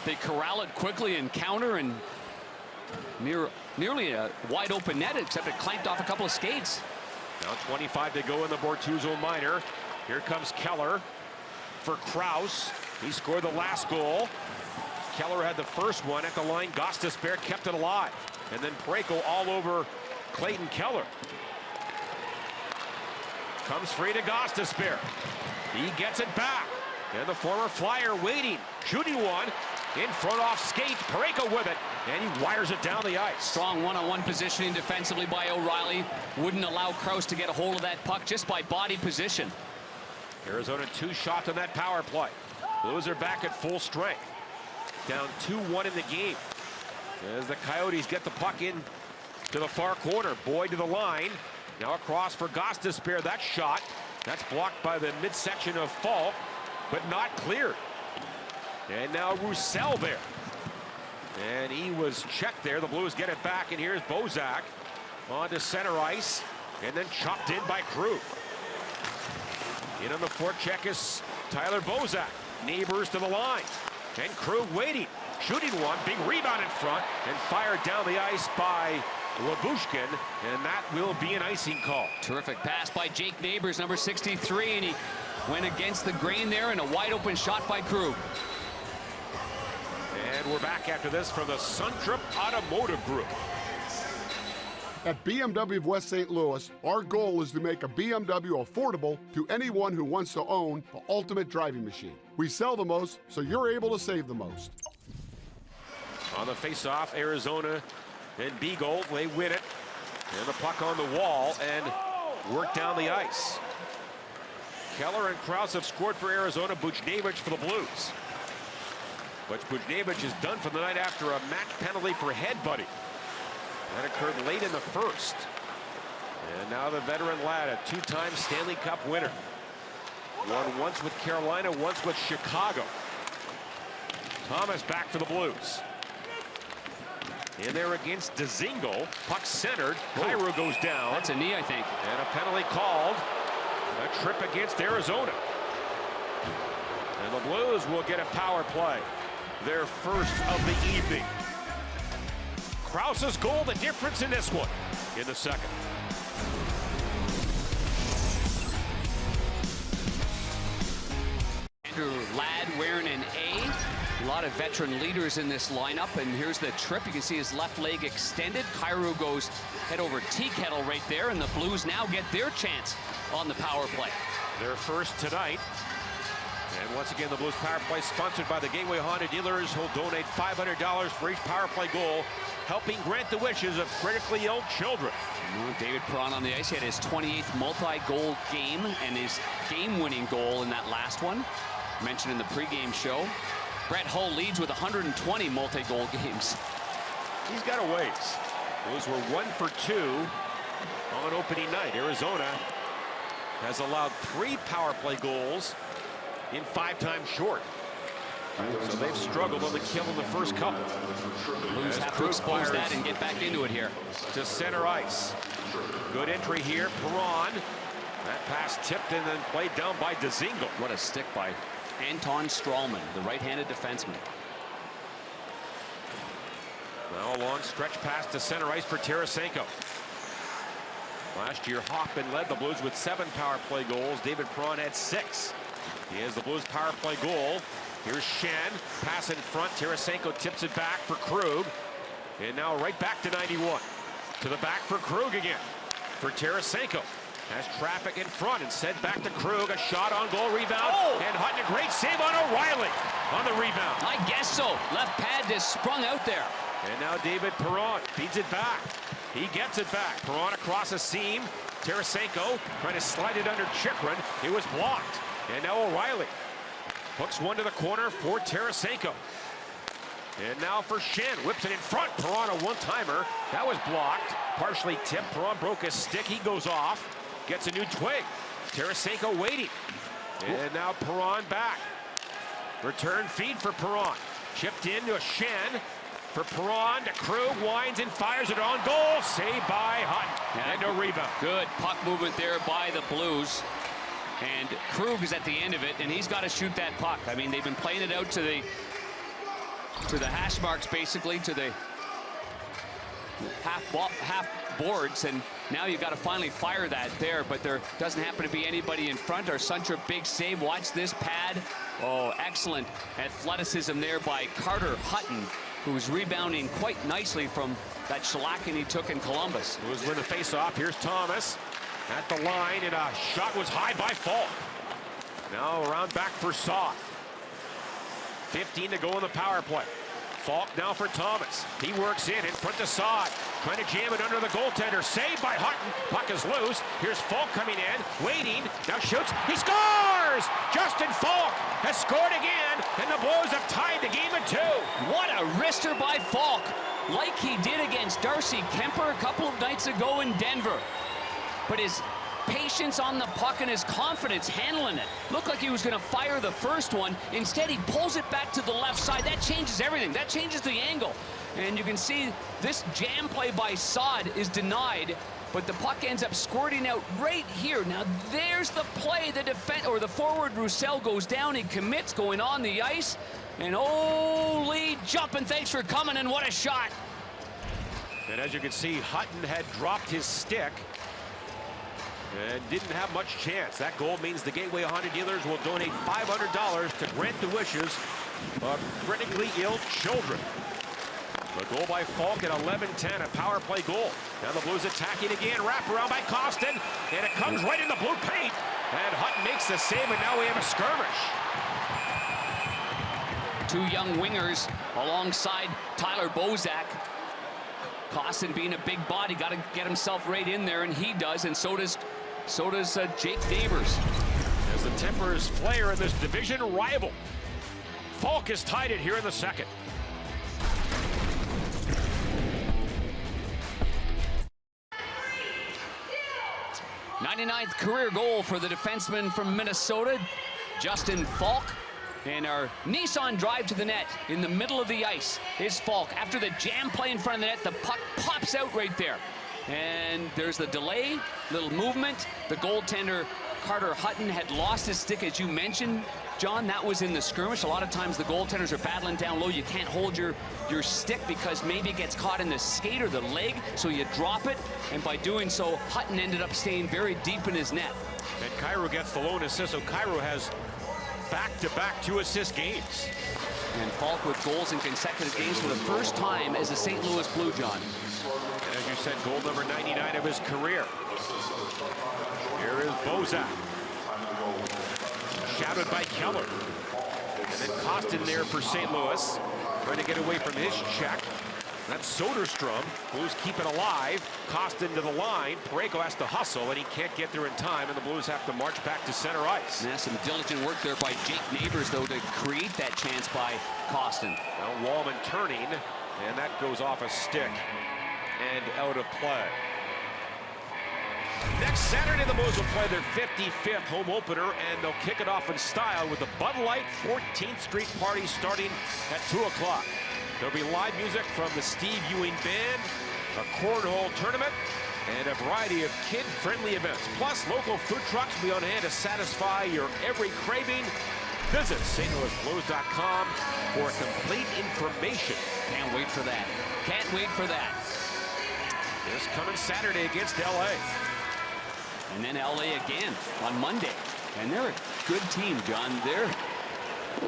they corral it quickly and counter, and nearly a wide open net, except it clanked off a couple of skates. Now 25 to go in the Bortuzzo minor. Here comes Keller for Kraus. He scored the last goal. Keller had the first one at the line. Gostisbehere kept it alive. And then Parayko all over Clayton Keller. Comes free to Gostisbehere. He gets it back. And the former Flyer waiting. Shooting one. In front off skates. Parayko with it. And he wires it down the ice. Strong one-on-one positioning defensively by O'Reilly. Wouldn't allow Kraus to get a hold of that puck just by body position. Arizona 2 shots on that power play. Blues are back at full strength. Down 2-1 in the game. As the Coyotes get the puck in to the far corner. Boyd to the line. Now across for Gostisbehere. That shot. That's blocked by the midsection of Falk, but not cleared. And now Roussel there. And he was checked there. The Blues get it back, and here's Bozak onto center ice, and then chopped in by Krug. In on the forecheck is Tyler Bozak. Neighbors to the line. And Krug waiting. Shooting one. Big rebound in front. And fired down the ice by Labushkin. And that will be an icing call. Terrific pass by Jake Neighbors, number 63. And he went against the grain there, and a wide open shot by Krug. And we're back after this from the Suntrip Automotive Group. At BMW of West St. Louis, our goal is to make a BMW affordable to anyone who wants to own the ultimate driving machine. We sell the most, so you're able to save the most. On the face-off, Arizona and Beagle, they win it. And the puck on the wall and work down the ice. Keller and Kraus have scored for Arizona. Buchnevich for the Blues. But Buchnevich is done for the night after a match penalty for headbutting. That occurred late in the first. And now the veteran lad, a two-time Stanley Cup winner. Won once with Carolina, once with Chicago. Thomas back for the Blues. In there against Dzingel. Puck centered. Cairo goes down. That's a knee, I think. And a penalty called. A trip against Arizona. And the Blues will get a power play. Their first of the evening. Kraus's goal, the difference in this one in the second. Andrew Ladd wearing an A. A lot of veteran leaders in this lineup, and here's the trip. You can see his left leg extended. Cairo goes head over tea kettle right there, and the Blues now get their chance on the power play. Their first tonight. And once again, the Blues power play sponsored by the Gateway Honda dealers, who'll donate $500 for each power play goal, helping grant the wishes of critically ill children. David Perron on the ice. He had his 28th multi-goal game and his game-winning goal in that last one. Mentioned in the pregame show. Brett Hull leads with 120 multi-goal games. He's got a ways. Blues were 1 for 2 on opening night. Arizona has allowed 3 power play goals in 5 times short. So they've struggled on the kill in the first couple. Blues have to expose that and get back into it here. To center ice. Good entry here. Perron. That pass tipped and then played down by Dzingel. What a stick by Anton Strawman, the right-handed defenseman. Now a long stretch pass to center ice for Tarasenko. Last year, Hoffman led the Blues with 7 power play goals. David Perron had 6. He has the Blues power play goal. Here's Shen. Pass in front. Tarasenko tips it back for Krug. And now right back to 91. To the back for Krug again. For Tarasenko. Has traffic in front and sent back to Krug. A shot on goal, rebound. And Hutton, a great save on O'Reilly on the rebound. I guess so. Left pad just sprung out there. And now David Perron feeds it back. He gets it back. Perron across a seam. Tarasenko trying to slide it under Chychrun. It was blocked. And now O'Reilly hooks one to the corner for Tarasenko. And now for Shen. Whips it in front. Perron a one-timer. That was blocked. Partially tipped. Perron broke his stick. He goes off. Gets a new twig. Tarasenko waiting. And now Perron back. Return feed for Perron. Chipped in to a Shen. For Perron to Krug, winds and fires it on goal. Saved by Hutton. And a rebound. Good puck movement there by the Blues. And Krug is at the end of it, and he's got to shoot that puck. I mean, they've been playing it out to the hash marks, basically, to the half boards, and now you've got to finally fire that there, but there doesn't happen to be anybody in front. Our Suntra big save. Watch this pad. Oh, excellent athleticism there by Carter Hutton, who's rebounding quite nicely from that shellacking he took in Columbus. It was with the face-off. Here's Thomas at the line, and a shot was high by Falk. Now around back for Saw. 15 to go in the power play. Falk now for Thomas. He works in front to Saad. Trying to jam it under the goaltender. Saved by Hutton. Puck is loose. Here's Falk coming in. Waiting. Now shoots. He scores! Justin Falk has scored again, and the Blues have tied the game at 2. What a wrister by Falk, like he did against Darcy Kemper a couple of nights ago in Denver. But his patience on the puck and his confidence handling it. Looked like he was going to fire the first one. Instead, he pulls it back to the left side. That changes everything. That changes the angle. And you can see this jam play by Saad is denied, but the puck ends up squirting out right here. Now, there's the play. The forward Roussel goes down. He commits going on the ice. And holy jumping. Thanks for coming, and what a shot. And as you can see, Hutton had dropped his stick and didn't have much chance. That goal means the Gateway Honda dealers will donate $500 to grant the wishes of critically ill children. The goal by Falk at 11-10, a power play goal. Now the Blues attacking again, wrap around by Costin, and it comes right in the blue paint. And Hutton makes the save, and now we have a skirmish. Two young wingers alongside Tyler Bozak. Costin being a big body, got to get himself right in there, and he does, and so does Jake Neighbors. As the Timbers flare in this division rival. Falk has tied it here in the second. '99th career goal for the defenseman from Minnesota, Justin Falk. And our Nissan drive to the net in the middle of the ice is Falk. After the jam play in front of the net, the puck pops out right there. And there's the delay, little movement. The goaltender, Carter Hutton, had lost his stick, as you mentioned, John. That was in the skirmish. A lot of times the goaltenders are battling down low. You can't hold your stick because maybe it gets caught in the skate or the leg, so you drop it. And by doing so, Hutton ended up staying very deep in his net. And Cairo gets the lone assist, so Cairo has back-to-back 2-assist games. And Falk with goals in consecutive games for the first time as a St. Louis Blue, John. And as you said, goal number 99 of his career. Here is Bozak. Shouted by Keller. And then Costin there for St. Louis. Trying to get away from his check. That's Soderstrom, Blues keep it alive. Costin to the line. Parayko has to hustle, and he can't get there in time, and the Blues have to march back to center ice. And that's some diligent work there by Jake Neighbors, though, to create that chance by Costin. Now Wallman turning, and that goes off a stick and out of play. Next Saturday, the Blues will play their 55th home opener, and they'll kick it off in style with the Bud Light 14th Street Party starting at 2 o'clock. There'll be live music from the Steve Ewing Band, a cornhole tournament, and a variety of kid-friendly events. Plus, local food trucks will be on hand to satisfy your every craving. Visit stlouisblues.com for complete information. Can't wait for that. Can't wait for that. This coming Saturday against LA. And then LA again on Monday. And they're a good team, John.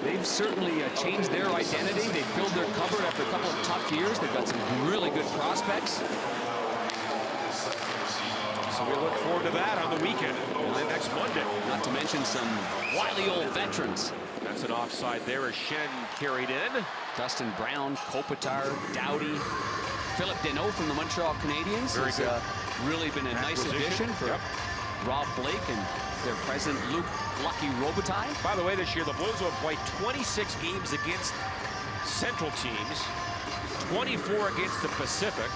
They've certainly changed their identity. They filled their cupboard after a couple of tough years. They've got some really good prospects. So we look forward to that on the weekend and then next Monday. Not to mention some wily old veterans. That's an offside there as Shen carried in. Dustin Brown, Kopitar, Doughty, Philip Deneau from the Montreal Canadiens. Very good. Really been a nice addition for Rob Blake and their president, Luke Lucky Robitaille. By the way, this year, the Blues will play 26 games against Central teams, 24 against the Pacific,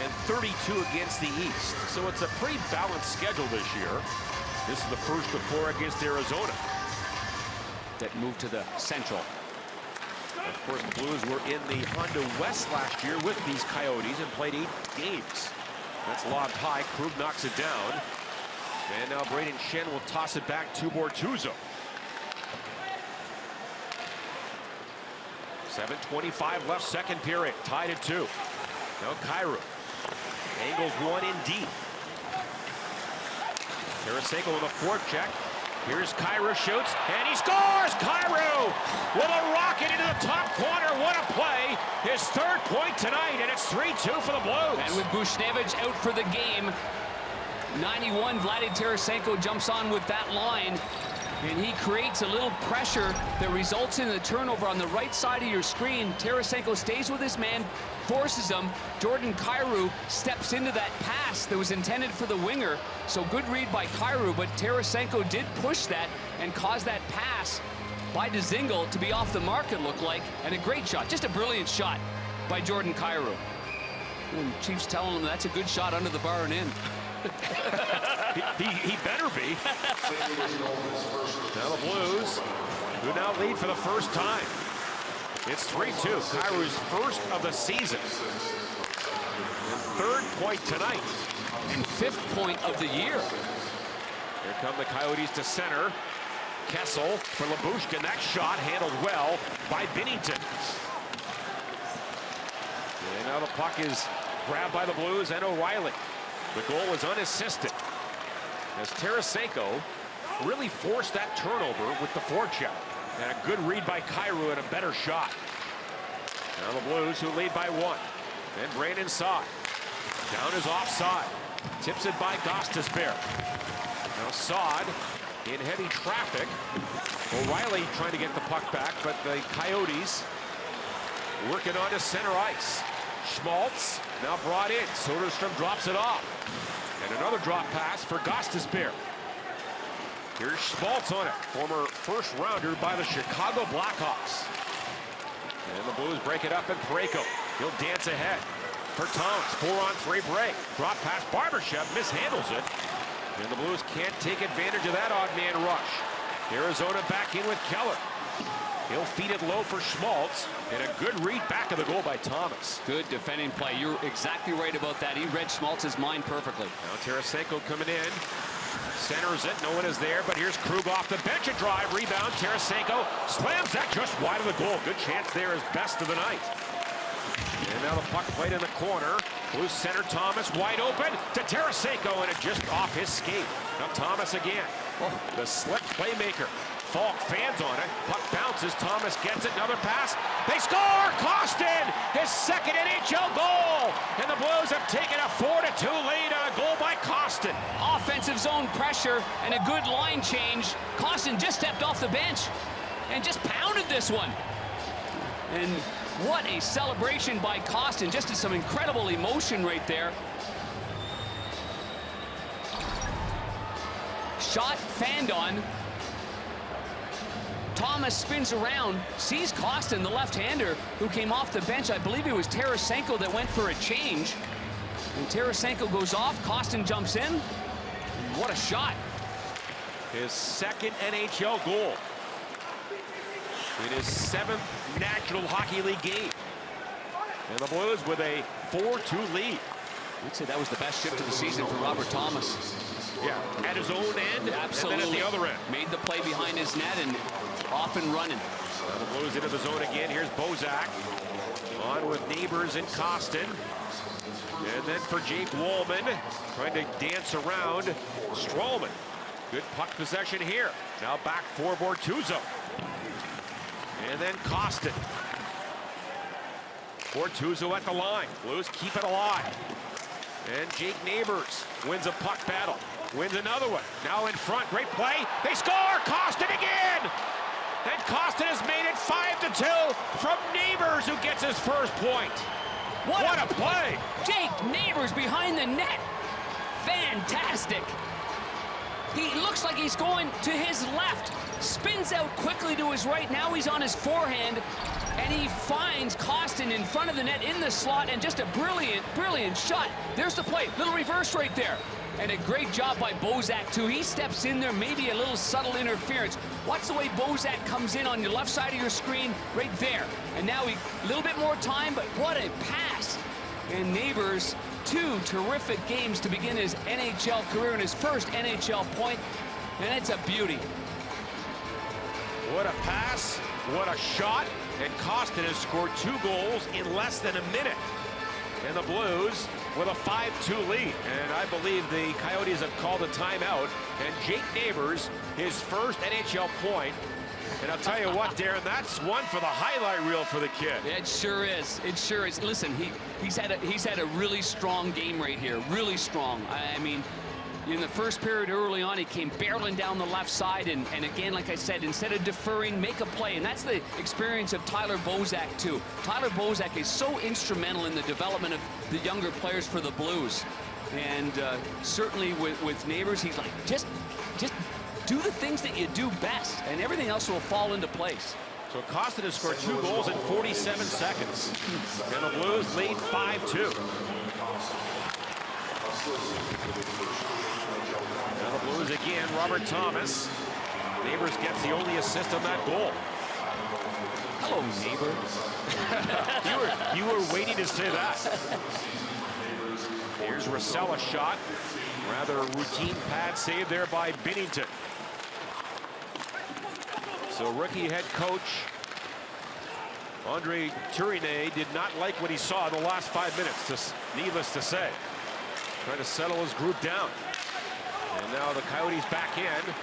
and 32 against the East. So it's a pretty balanced schedule this year. This is the first of 4 against Arizona. that moved to the Central. Of course, the Blues were in the Honda West last year with these Coyotes and played 8 games. That's lobbed high. Krug knocks it down. And now Braden Shen will toss it back to Bortuzzo. 7:25 left, second period. Tied at 2. Now Kyrou angles one in deep. Tarasenko with a forecheck. Here's Kyrou, shoots, and he scores! Kyrou with a rocket into the top corner. What a play! His 3rd point tonight, and it's 3-2 for the Blues. And with Buchnevich out for the game, 91, Vladimir Tarasenko jumps on with that line, and he creates a little pressure that results in a turnover on the right side of your screen. Tarasenko stays with his man, forces him. Jordan Kyrou steps into that pass that was intended for the winger. So good read by Kyrou, but Tarasenko did push that and cause that pass by Dzingel to be off the mark, it looked like, and a great shot, just a brilliant shot by Jordan Kyrou. And Chiefs telling him that's a good shot under the bar and in. he better be. Now the Blues, who now lead for the first time. It's 3-2. Kyrou's 1st of the season. And 3rd point tonight. And 5th point of the year. Here come the Coyotes to center. Kessel for Lyubushkin. That shot handled well by Binnington. And now the puck is grabbed by the Blues and O'Reilly. The goal was unassisted, as Tarasenko really forced that turnover with the forecheck. And a good read by Kyrou and a better shot. Now the Blues, who lead by 1. And Brandon Saad. Down is offside. Tips it by Gostisbehere. Now Saad in heavy traffic. O'Reilly trying to get the puck back, but the Coyotes working on to center ice. Schmaltz now brought in. Soderstrom drops it off. And another drop pass for Gostisbehere. Here's Schmaltz on it. Former first rounder by the Chicago Blackhawks. And the Blues break it up, and Parayko, he'll dance ahead. For Towns, 4-on-3 break. Drop pass, Barbashev mishandles it. And the Blues can't take advantage of that odd man rush. Arizona back in with Keller. He'll feed it low for Schmaltz, and a good read back of the goal by Thomas. Good defending play. You're exactly right about that. He read Schmaltz's mind perfectly. Now Tarasenko coming in. Centers it. No one is there, but here's Krug off the bench. A drive, rebound. Tarasenko slams that just wide of the goal. Good chance there, his best of the night. And now the puck played in the corner. Blues center, Thomas wide open to Tarasenko, and it just off his skate. Now Thomas again. The slip playmaker. Falk fans on it. Puck bounces. Thomas gets it. Another pass. They score! Kostin! His 2nd NHL goal! And the Blues have taken a 4-2 lead on a goal by Kostin. Offensive zone pressure and a good line change. Kostin just stepped off the bench and just pounded this one. And what a celebration by Kostin. Just some incredible emotion right there. Shot fanned on. Thomas spins around, sees Kostin, the left-hander, who came off the bench. I believe it was Tarasenko that went for a change. And Tarasenko goes off, Kostin jumps in. What a shot. His 2nd NHL goal in his 7th National Hockey League game. And the Blues with a 4-2 lead. I'd say that was the best shift of the season for Robert Thomas. Yeah, at his own end, absolutely. And then at the other end. Made the play behind his net and off and running. Now the Blues into the zone again. Here's Bozak on with Neighbors and Kostin. And then for Jake Wallman, trying to dance around Strowman. Good puck possession here. Now back for Bortuzzo. And then Kostin. Bortuzzo at the line. Blues keep it alive. And Jake Neighbors wins a puck battle. Wins another one. Now in front. Great play. They score! Kostin again! And Kostin has made it 5-2 from Neighbors, who gets his first point. What a play! Jake Neighbors behind the net. Fantastic. He looks like he's going to his left. Spins out quickly to his right. Now he's on his forehand. And he finds Kostin in front of the net in the slot, and just a brilliant, brilliant shot. There's the play. Little reverse right there. And a great job by Bozak, too. He steps in there, maybe a little subtle interference. Watch the way Bozak comes in on your left side of your screen, right there. And now a little bit more time, but what a pass. And Neighbors, 2 terrific games to begin his NHL career and his first NHL point. And it's a beauty. What a pass, what a shot, and Costin has scored 2 goals in less than a minute. And the Blues with a 5-2 lead. And I believe the Coyotes have called a timeout. And Jake Neighbors, his first NHL point. And I'll tell you what, Darren, that's one for the highlight reel for the kid. It sure is. It sure is. Listen, he's had a really strong game right here. Really strong. I mean, in the first period early on, he came barreling down the left side, and again, like I said, instead of deferring, make a play. And that's the experience of Tyler Bozak, too. Tyler Bozak is so instrumental in the development of the younger players for the Blues. And certainly with Neighbors, he's like, just do the things that you do best, and everything else will fall into place. So Costin has scored 2 goals in 47 seconds. And the Blues lead 5-2. Now the Blues again, Robert Thomas. Neighbors gets the only assist on that goal. Hello, Neighbor. You were waiting to say that. Here's Russella's shot. Rather a routine pad save there by Binnington. So rookie head coach Andre Tourigny did not like what he saw in the last 5 minutes, needless to say. Trying to settle his group down. And now the Coyotes back in.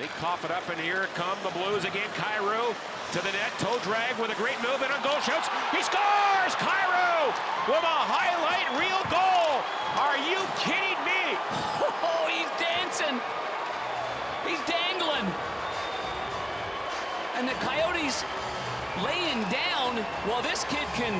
They cough it up, and here come the Blues again. Kyrou to the net, toe drag with a great move, and on goal shoots. He scores! Kyrou with a highlight reel goal. Are you kidding me? Oh, he's dancing. He's dangling. And the Coyotes laying down while this kid can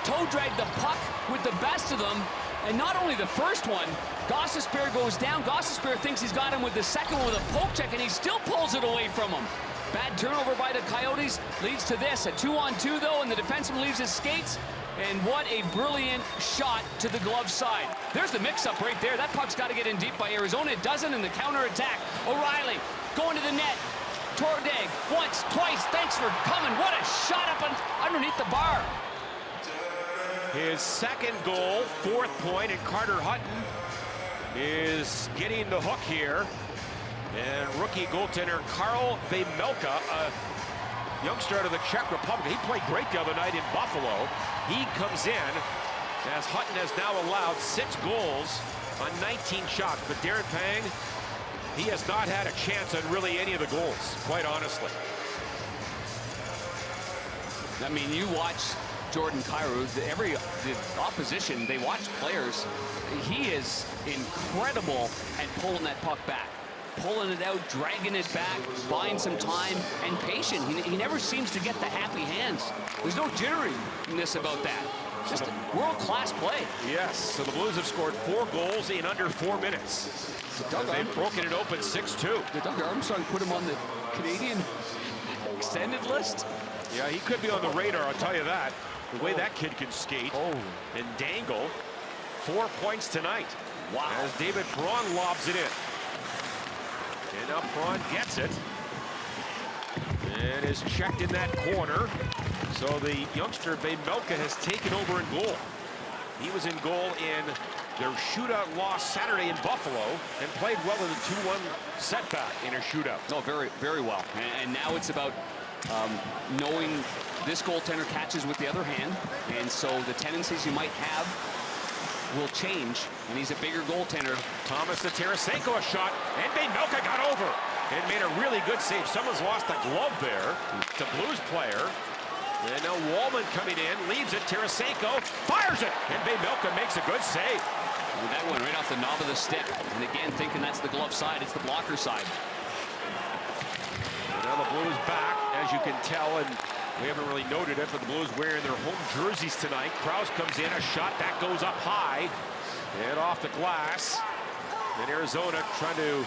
toe drag the puck with the best of them. And not only the first one, Gostisbehere goes down. Gostisbehere thinks he's got him with the second one with a poke check, and he still pulls it away from him. Bad turnover by the Coyotes leads to this. A 2-on-2, though, and the defenseman leaves his skates. And what a brilliant shot to the glove side. There's the mix-up right there. That puck's got to get in deep by Arizona. It doesn't in the counter-attack. O'Reilly going to the net. Tordag once, twice. Thanks for coming. What a shot up underneath the bar. His second goal, 4th point, and Carter Hutton is getting the hook here. And rookie goaltender Karl Vejmelka, a youngster out of the Czech Republic. He played great the other night in Buffalo. He comes in as Hutton has now allowed 6 goals on 19 shots. But Darren Pang, he has not had a chance on really any of the goals, quite honestly. I mean, you watch Jordan Kyrou, the opposition, they watch players. He is incredible at pulling that puck back. Pulling it out, dragging it back, buying some time, and patient. He never seems to get the happy hands. There's no jitteriness about that. Just world-class play. Yes, so the Blues have scored 4 goals in under 4 minutes. They've broken it open 6-2. Did Doug Armstrong put him on the Canadian extended list? Yeah, he could be on the radar, I'll tell you that. The way that kid can skate and dangle. 4 points tonight. Wow. As David Perron lobs it in. And now Perron gets it. And is checked in that corner. So the youngster Vejmelka has taken over in goal. He was in goal in their shootout loss Saturday in Buffalo and played well in the 2-1 setback in a shootout. No, very, very well. And now it's about knowing this goaltender catches with the other hand, and so the tendencies you might have will change, and he's a bigger goaltender. Thomas to Tarasenko, a shot, and Vejmelka got over and made a really good save. Someone's lost a glove there. It's a Blues player. And now Wallman coming in, leaves it. Tarasenko fires it, and Vejmelka makes a good save. And that one right off the knob of the stick. And again, thinking that's the glove side, it's the blocker side. And now the Blues back, as you can tell, and we haven't really noted it, but the Blues wearing their home jerseys tonight. Krause comes in, a shot that goes up high and off the glass. And Arizona trying to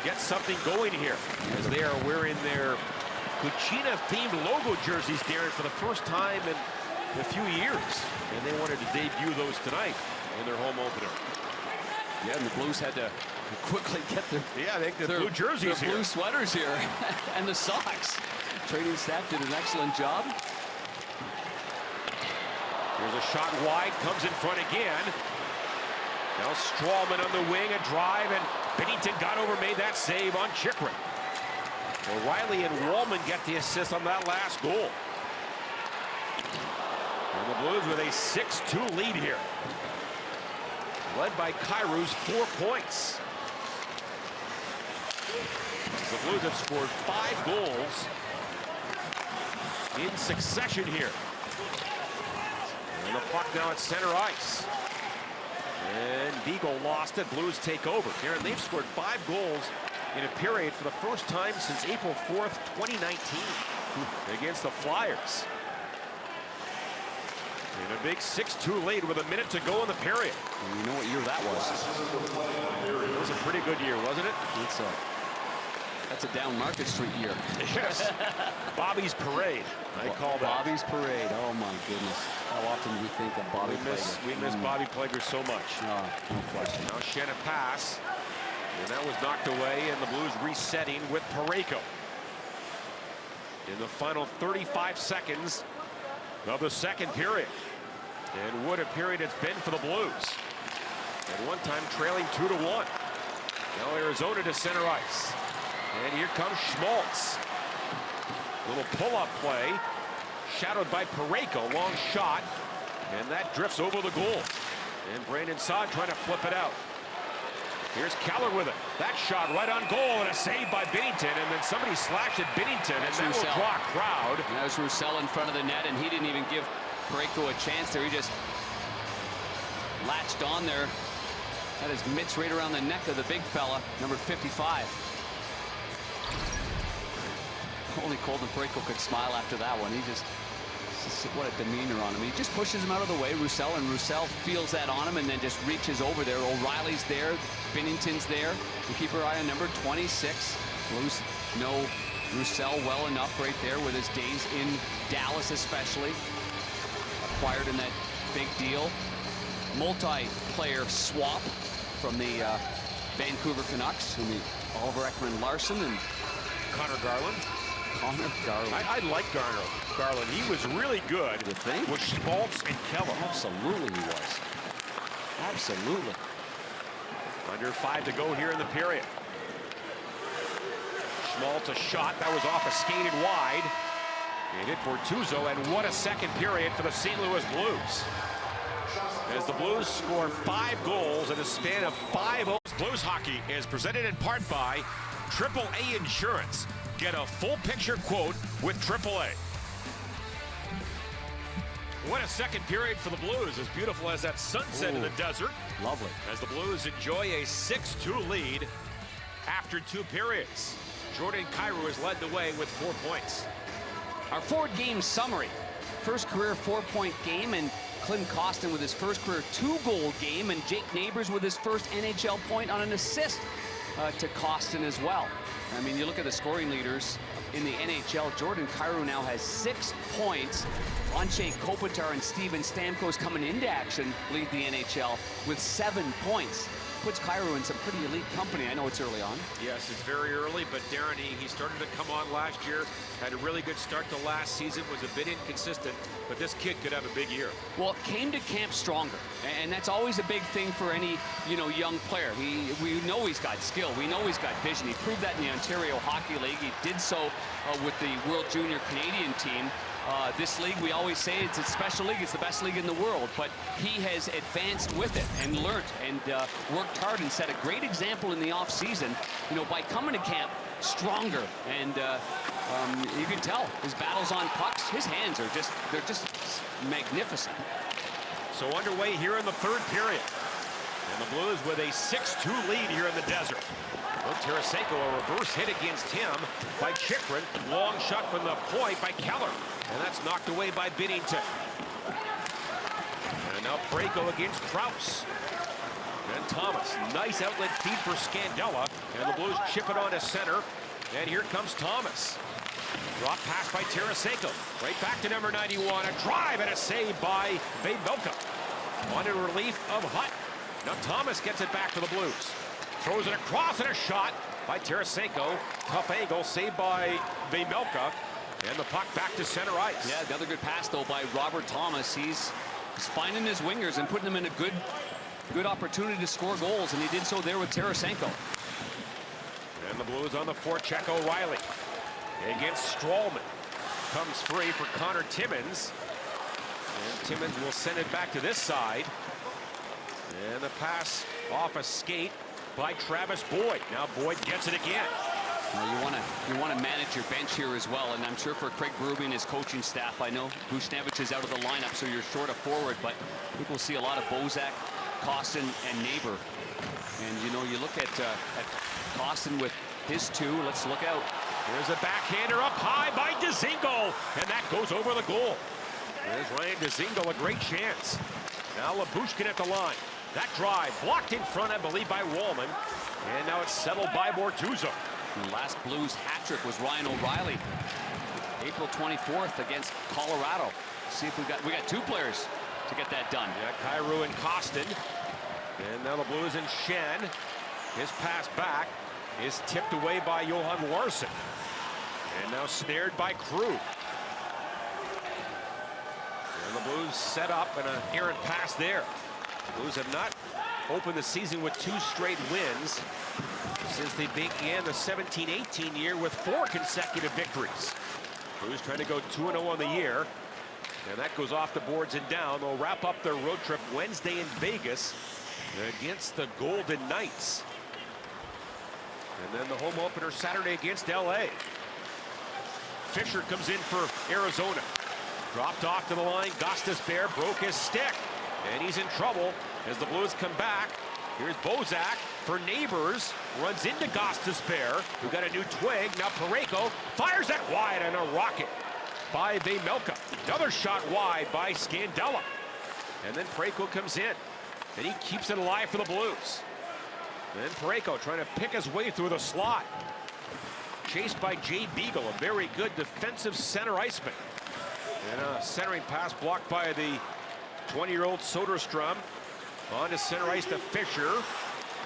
get something going here as they are wearing their Cucina-themed logo jerseys, Darren, for the first time in a few years. And they wanted to debut those tonight. in their home opener. Yeah, and the Blues had to quickly get their blue jerseys their here. blue sweaters here, and the socks. Training staff did an excellent job. There's a shot wide, comes in front again. Now Strawman on the wing, a drive, and Binnington got over, made that save on Chychrun. O'Reilly and Wallman get the assist on that last goal. And the Blues with a 6-2 lead here. Led by Kyrou's 4 points. The Blues have scored 5 goals in succession here. And the puck now at center ice. And Beagle lost it. Blues take over. Darren, they've scored 5 goals in a period for the first time since April 4th, 2019 against the Flyers. In a big 6-2 lead with a minute to go in the period. And you know what year that was? It was a pretty good year, wasn't it? That's a down Market Street year. Yes. Bobby's Parade, I call that. Bobby's Parade. Oh my goodness. How often do we think of Bobby Plager? We miss Bobby Plager so much. No question. Now Shannon pass. And that was knocked away, and the Blues resetting with Parayko. In the final 35 seconds of the second period. And what a period it's been for the Blues. At one time trailing 2-1. Now Arizona to center ice. And here comes Schmaltz. Little pull-up play. Shadowed by Parayko. Long shot. And that drifts over the goal. And Brandon Saad trying to flip it out. Here's Keller with it. That shot right on goal and a save by Binnington. And then somebody slashed at Binnington. And that will draw a crowd. And that was Roussel in front of the net, and he didn't even give Parayko a chance there. He just latched on there. Had his mitts right around the neck of the big fella, number 55. Only Colton Parayko could smile after that one. He just what a demeanor on him. He just pushes him out of the way, Roussel, and Roussel feels that on him and then just reaches over there. O'Reilly's there, Binnington's there. We keep our eye on number 26. Blues know Roussel well enough right there with his days in Dallas especially. Acquired in that big deal. Multi-player swap from the Vancouver Canucks and the Oliver Ekman-Larsson and Connor Garland. I like Garland. He was really good with Schmaltz and Keller. Absolutely he was. Absolutely. Under 5 to go here in the period. Schmaltz a shot that was off a skated wide. It hit Bortuzzo, and what a second period for the St. Louis Blues. As the Blues score 5 goals in a span of 5 goals. Blues hockey is presented in part by AAA Insurance. Get a full picture quote with AAA. What a second period for the Blues, as beautiful as that sunset in the desert. Lovely. As the Blues enjoy a 6-2 lead after 2 periods. Jordan Kyrou has led the way with 4 points. Our 4-game summary. First career 4-point game, and Klim Kostin with his first career 2-goal game, and Jake Neighbors with his first NHL point on an assist to Kostin as well. I mean, you look at the scoring leaders in the NHL. Jordan Kyrou now has 6 points. Anze Kopitar and Steven Stamkos coming into action lead the NHL with 7 points. Puts Kyrou in some pretty elite company. I know it's early on. Yes, it's very early, but Darren, he started to come on last year, had a really good start to last season, was a bit inconsistent, but this kid could have a big year. Well, came to camp stronger, and that's always a big thing for any, young player. We know he's got skill. We know he's got vision. He proved that in the Ontario Hockey League. He did so with the World Junior Canadian team. This league, we always say it's a special league. It's the best league in the world, but he has advanced with it and learned and worked hard and set a great example in the offseason, by coming to camp stronger. And you can tell his battles on pucks, his hands are they're just magnificent. So underway here in the 3rd period. And the Blues with a 6-2 lead here in the desert. Well, Tarasenko, a reverse hit against him by Chychrun. Long shot from the point by Keller. And that's knocked away by Binnington. And now Parayko against Krause. And Thomas. Nice outlet feed for Scandella. And the Blues chip it on to center. And here comes Thomas. Drop pass by Tarasenko. Right back to number 91. A drive and a save by Vejmelka. On in relief of Hutt. Now Thomas gets it back to the Blues. Throws it across and a shot by Tarasenko. Tough angle, saved by Vejmelka. And the puck back to center ice. Yeah, another good pass, though, by Robert Thomas. He's finding his wingers and putting them in a good opportunity to score goals, and he did so there with Tarasenko. And the Blues on the forecheck. O'Reilly against Strawman. Comes free for Connor Timmins. And Timmins will send it back to this side. And the pass off a skate by Travis Boyd. Now Boyd gets it again. Well, you want to manage your bench here as well, and I'm sure for Craig Berube and his coaching staff, I know Buchnevich is out of the lineup, so you're short of forward, but I think we'll see a lot of Bozak, Kostin, and Neighbor. And you know, you look at Kostin with his two. Let's look out. There's a backhander up high by Dzingel, and that goes over the goal. There's Ryan Dzingel, a great chance. Now Labushkin at the line. That drive blocked in front, I believe, by Wallman, and now it's settled by Bortuzzo. The last Blues hat-trick was Ryan O'Reilly, April 24th against Colorado. See if we got two players to get that done. Yeah, Kyrou and Kostin. And now the Blues and Shen. His pass back is tipped away by Johan Larsson. And now snared by Krug. And the Blues set up and an errant pass there. The Blues have not opened the season with 2 straight wins since they began the 17-18 year with 4 consecutive victories. Blues trying to go 2-0 on the year, and that goes off the boards and down. They'll wrap up their road trip Wednesday in Vegas against the Golden Knights, and then the home opener Saturday against LA. Fisher comes in for Arizona. Dropped off to the line. Gostisbehere broke his stick, and he's in trouble as the Blues come back. Here's Bozak for Neighbors, runs into Gostisbehere, who got a new twig. Now Parayko fires that wide, and a rocket by Vejmelka. Another shot wide by Scandella. And then Parayko comes in, and he keeps it alive for the Blues. Then Parayko trying to pick his way through the slot. Chased by Jay Beagle, a very good defensive center iceman. And a centering pass blocked by the 20-year-old Soderstrom. On to center ice to Fisher.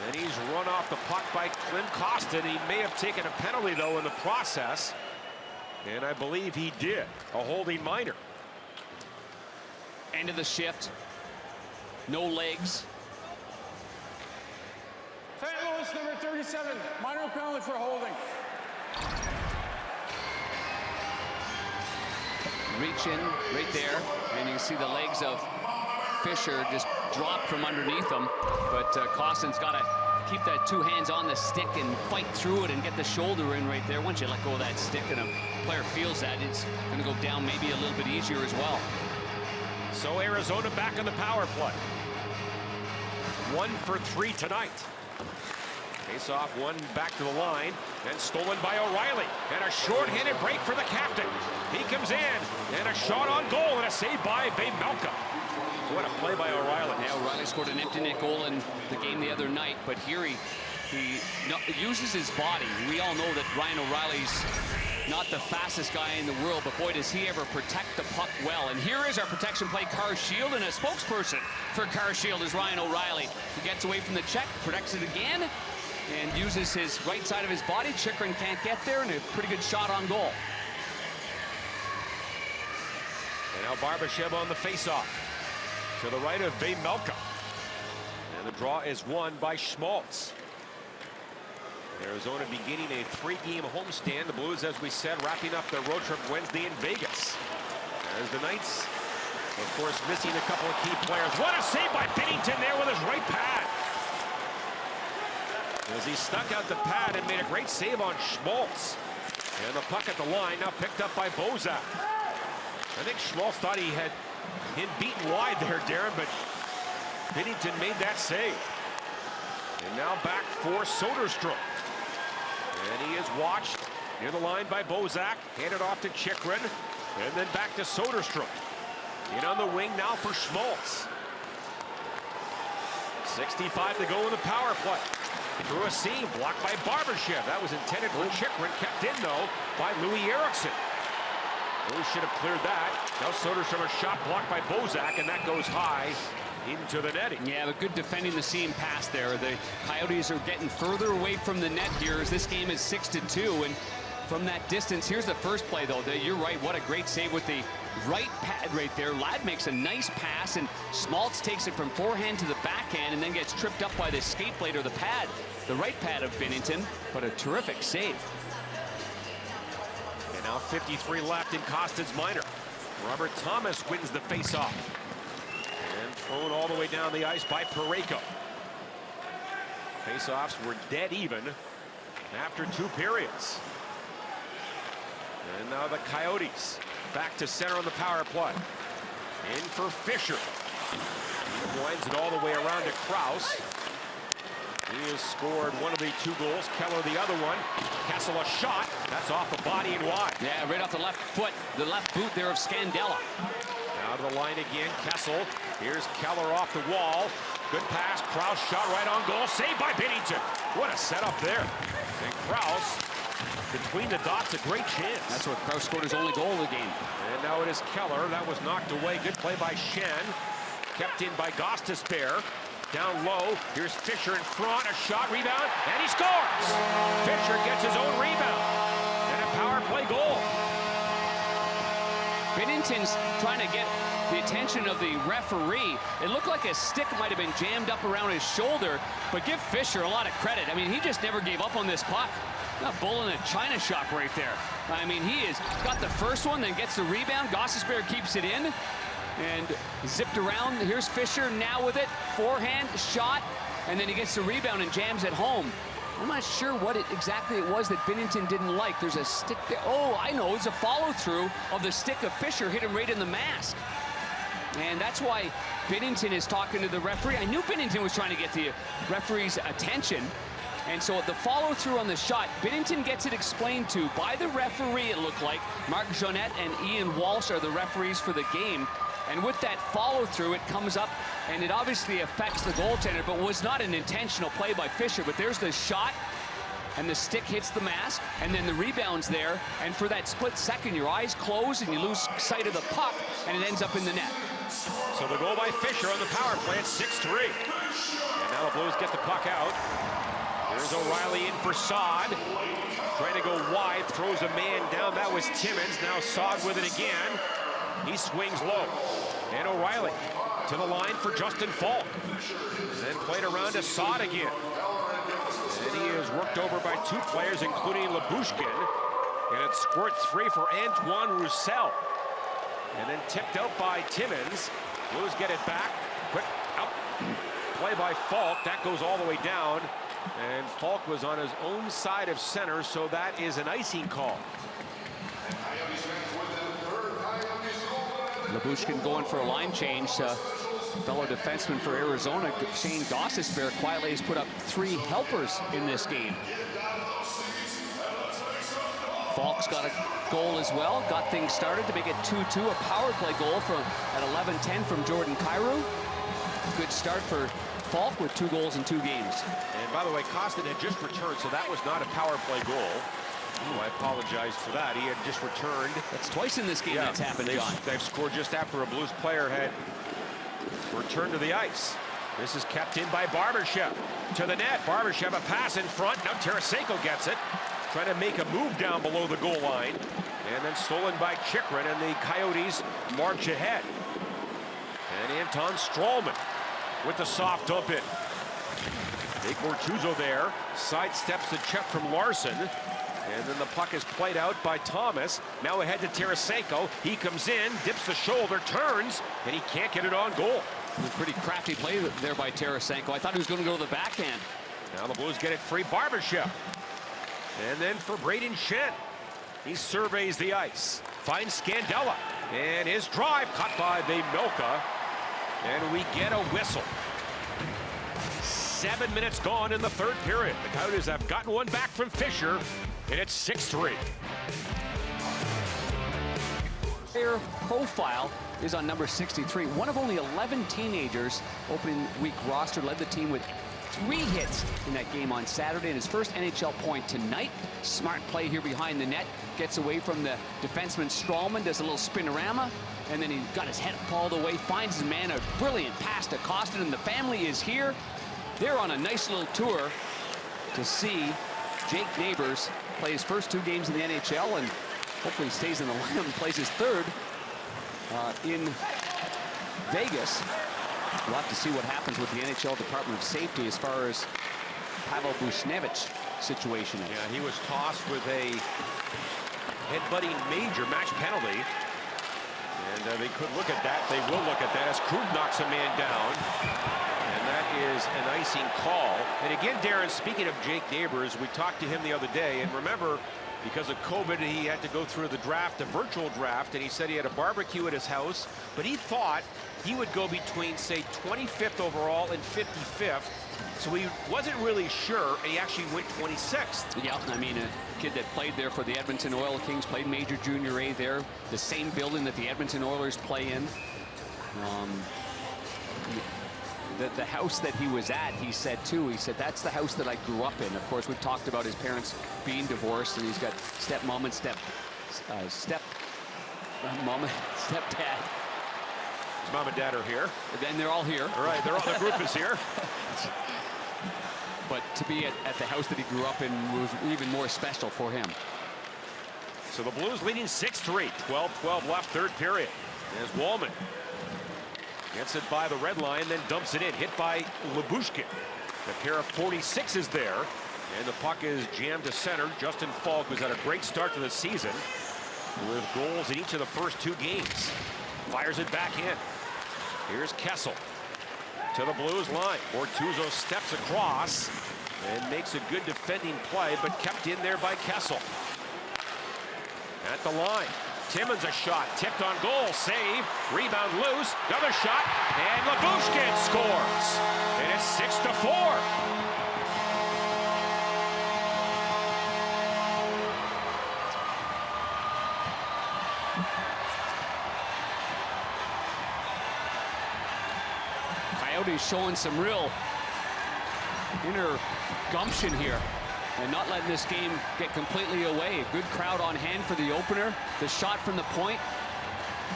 And he's run off the puck by Klim Kostin. He may have taken a penalty, though, in the process. And I believe he did. A holding minor. End of the shift. No legs. St. Louis, number 37, minor penalty for holding. Reach in right there, and you can see the legs of Fisher just dropped from underneath him, but Kostin's got to keep that 2 hands on the stick and fight through it and get the shoulder in right there. Once you let go of that stick and a player feels that, it's going to go down maybe a little bit easier as well. So Arizona back on the power play. 1 for 3 tonight. Face off, one back to the line, then stolen by O'Reilly, and a short-handed break for the captain. He comes in, and a shot on goal, and a save by Vejmelka. What a play by O'Reilly. Yeah, O'Reilly scored an empty net goal in the game the other night, but here he uses his body. We all know that Ryan O'Reilly's not the fastest guy in the world, but boy, does he ever protect the puck well. And here is our protection play, Car Shield, and a spokesperson for Car Shield is Ryan O'Reilly. He gets away from the check, protects it again, and uses his right side of his body. Chychrun can't get there, and a pretty good shot on goal. And now Barbashev on the face-off. To the right of Vejmelka. And the draw is won by Schmaltz. Arizona beginning a 3-game homestand. The Blues, as we said, wrapping up their road trip Wednesday in Vegas. As the Knights, of course, missing a couple of key players. What a save by Binnington there with his right pad. As he stuck out the pad and made a great save on Schmaltz. And the puck at the line now picked up by Bozak. I think Schmaltz thought he had him beaten wide there, Darren, but Binnington made that save. And now back for Soderstrom. And he is watched near the line by Bozak. Handed off to Chychrun. And then back to Soderstrom. In on the wing now for Schmaltz. 65 to go in the power play. Through a seam, blocked by Barbashev. That was intended for Chychrun, kept in, though, by Louis Eriksson. Louis should have cleared that. Now Soderstrom, a shot blocked by Bozak, and that goes high into the netting. Yeah, but good defending the seam pass there. The Coyotes are getting further away from the net here as this game is 6-2. And from that distance, here's the first play, though. You're right, what a great save with the right pad right there. Ladd makes a nice pass, and Schmaltz takes it from forehand to the backhand and then gets tripped up by the skate blade or the pad, the right pad of Binnington, but a terrific save. And now 53 left in Costin's minor. Robert Thomas wins the faceoff. And thrown all the way down the ice by Parayko. Faceoffs were dead even after 2 periods. And now the Coyotes back to center on the power play. In for Fisher. He winds it all the way around to Krause. He has scored one of the 2 goals. Keller the other one. Kessel a shot. That's off the body and wide. Yeah, right off the left foot, the left boot there of Scandella. Out of the line again, Kessel. Here's Keller off the wall. Good pass. Krause shot right on goal. Saved by Binnington. What a setup there. And Krause between the dots, a great chance. That's where Krause scored his only goal of the game. And now it is Keller. That was knocked away. Good play by Shen. Kept in by Gostisbehere. Down low. Here's Fisher in front. A shot, rebound, and he scores. Fisher gets his own rebound. And a power play goal. Binnington's trying to get the attention of the referee. It looked like a stick might have been jammed up around his shoulder, but give Fisher a lot of credit. I mean, he just never gave up on this puck. A bull in a china shop right there. I mean, he has got the first one, then gets the rebound. Gostisbehere keeps it in and zipped around. Here's Fisher now with it. Forehand, shot, and then he gets the rebound and jams it home. I'm not sure what exactly it was that Binnington didn't like. There's a stick there. Oh, I know. It's a follow-through of the stick of Fisher. Hit him right in the mask. And that's why Binnington is talking to the referee. I knew Binnington was trying to get the referee's attention. And so the follow-through on the shot, Binnington gets it explained to by the referee, it looked like. Mark Jeanette and Ian Walsh are the referees for the game. And with that follow-through, it comes up, and it obviously affects the goaltender, but was not an intentional play by Fisher. But there's the shot, and the stick hits the mask, and then the rebound's there. And for that split second, your eyes close, and you lose sight of the puck, and it ends up in the net. So the goal by Fisher on the power play at 6-3. And now the Blues get the puck out. There's O'Reilly in for Saad. Trying to go wide, throws a man down. That was Timmins. Now Saad with it again. He swings low. And O'Reilly to the line for Justin Falk. Then played around to Saad again. And he is worked over by 2 players, including Labushkin. And it squirts free for Antoine Roussel. And then tipped out by Timmins. Blues get it back. Quick out. Play by Falk. That goes all the way down. And Falk was on his own side of center, so that is an icing call. Labushkin going for a line change. Fellow defenseman for Arizona, Shane Gostisbehere, quietly has put up 3 helpers in this game. Falk's got a goal as well. Got things started to make it 2-2. A power play goal from at 11:10 from Jordan Kyrou. Good start for Falk with 2 goals in 2 games. And by the way, Costin had just returned, so that was not a power play goal. Oh, I apologize for that. He had just returned. That's twice in this game that's happened, John. They've scored just after a Blues player had returned to the ice. This is kept in by Barbashev. To the net. Barbashev, a pass in front. Now Tarasenko gets it. Trying to make a move down below the goal line. And then stolen by Chychrun, and the Coyotes march ahead. And Anton Stralman with the soft dump in. Big Bortuzzo there. Sidesteps the check from Larson. And then the puck is played out by Thomas. Now ahead to Tarasenko. He comes in, dips the shoulder, turns, and he can't get it on goal. It was a pretty crafty play there by Tarasenko. I thought he was going to go to the backhand. Now the Blues get it free. Barbashev. And then for Braden Shen. He surveys the ice. Finds Scandella. And his drive caught by Vejmelka. And we get a whistle. 7 minutes gone in the 3rd period. The Coyotes have gotten one back from Fisher. And it's 6-3. Their profile is on number 63. One of only 11 teenagers opening week roster, led the team with 3 hits in that game on Saturday, and his first NHL point tonight. Smart play here behind the net. Gets away from the defenseman Stralman, does a little spinorama, and then he got his head up all the way, finds his man, a brilliant pass to Costin, and the family is here. They're on a nice little tour to see Jake Neighbors play his first 2 games in the NHL, and hopefully stays in the lineup and plays his 3rd in Vegas. We'll have to see what happens with the NHL Department of Safety as far as Pavel Buchnevich situation is. Yeah, he was tossed with a headbutting major match penalty. And they could look at that. They will look at that as Krug knocks a man down. And that is an icing call. And again, Darren, speaking of Jake Neighbors, we talked to him the other day. And remember, because of COVID, he had to go through the draft, a virtual draft. And he said he had a barbecue at his house. But he thought he would go between, say, 25th overall and 55th. So he wasn't really sure, and he actually went 26th. Yeah, I mean, a kid that played there for the Edmonton Oil Kings, played Major Junior A there, the same building that the Edmonton Oilers play in. The house that he was at, he said too, he said, that's the house that I grew up in. Of course, we've talked about his parents being divorced, and he's got stepmom and stepdad. His mom and dad are here. And then they're all here. All right, the group is here. But to be at the house that he grew up in was even more special for him. So the Blues leading 6-3, 12-12 left, 3rd period. As Wallman gets it by the red line, then dumps it in, hit by Lyubushkin. The pair of 46s there, and the puck is jammed to center. Justin Falk, who's had a great start to the season with goals in each of the first 2 games, fires it back in. Here's Kessel to the Blues line. Bortuzzo steps across and makes a good defending play, but kept in there by Kessel. At the line, Timmins a shot, tipped on goal, save, rebound loose, another shot, and Lyubushkin scores. And it's 6-4. Coyotes showing some real inner gumption here and not letting this game get completely away. A good crowd on hand for the opener. The shot from the point,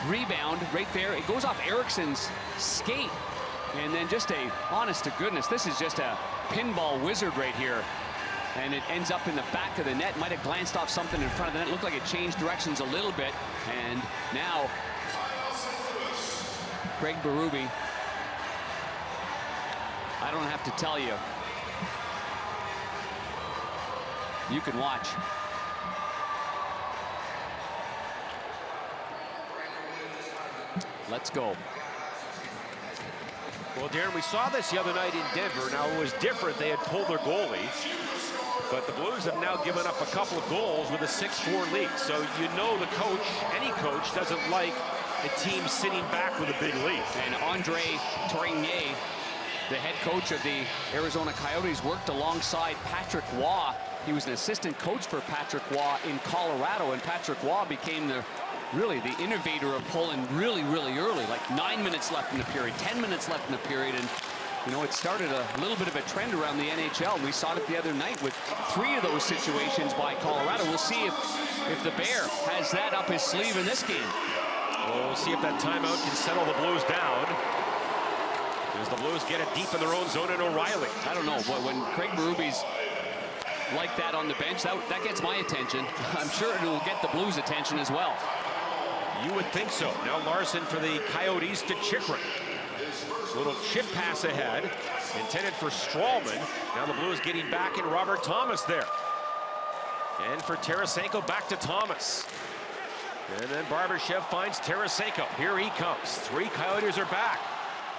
rebound right there. It goes off Eriksson's skate. And then just honest to goodness, this is just a pinball wizard right here. And it ends up in the back of the net. Might have glanced off something in front of the net. Looked like it changed directions a little bit. And now Craig Berube, I don't have to tell you. You can watch. Let's go. Well, Darren, we saw this the other night in Denver. Now, it was different. They had pulled their goalie. But the Blues have now given up a couple of goals with a 6-4 lead. So you know the coach, any coach, doesn't like a team sitting back with a big lead. And Andre Tourigny, the head coach of the Arizona Coyotes, worked alongside Patrick Waugh. He was an assistant coach for Patrick Waugh in Colorado, and Patrick Waugh became the innovator of pulling really early, like 9 minutes left in the period, 10 minutes left in the period, and you know, it started a little bit of a trend around the NHL. We saw it the other night with 3 of those situations by Colorado. We'll see if the Bear has that up his sleeve in this game. Well, we'll see if that timeout can settle the Blues down, as the Blues get it deep in their own zone in O'Reilly. I don't know, but when Craig Berube's like that on the bench, that gets my attention. I'm sure it will get the Blues' attention as well. You would think so. Now Larson for the Coyotes to Chychrun. Little chip pass ahead, intended for Strawman. Now the Blues getting back in Robert Thomas there. And for Tarasenko, back to Thomas. And then Barbashev finds Tarasenko. Here he comes. 3 Coyotes are back.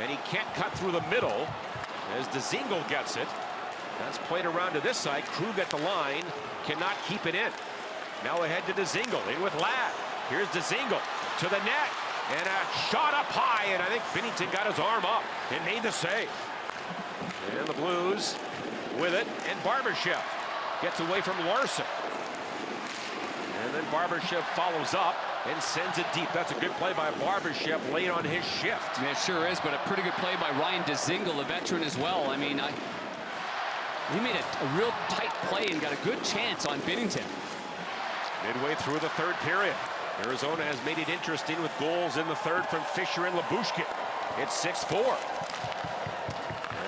And he can't cut through the middle as Dzingel gets it. That's played around to this side. Krug at the line, cannot keep it in. Now ahead to Dzingel, in with Ladd. Here's Dzingel to the net. And a shot up high, and I think Binnington got his arm up and made the save. And the Blues with it, and Barbashev gets away from Larson. And then Barbashev follows up and sends it deep. That's a good play by Barbashev late on his shift. Yeah, it sure is, but a pretty good play by Ryan Dzingel, a veteran as well. I mean, he made a real tight play and got a good chance on Binnington. Midway through the 3rd period. Arizona has made it interesting with goals in the third from Fisher and Lyubushkin. It's 6-4.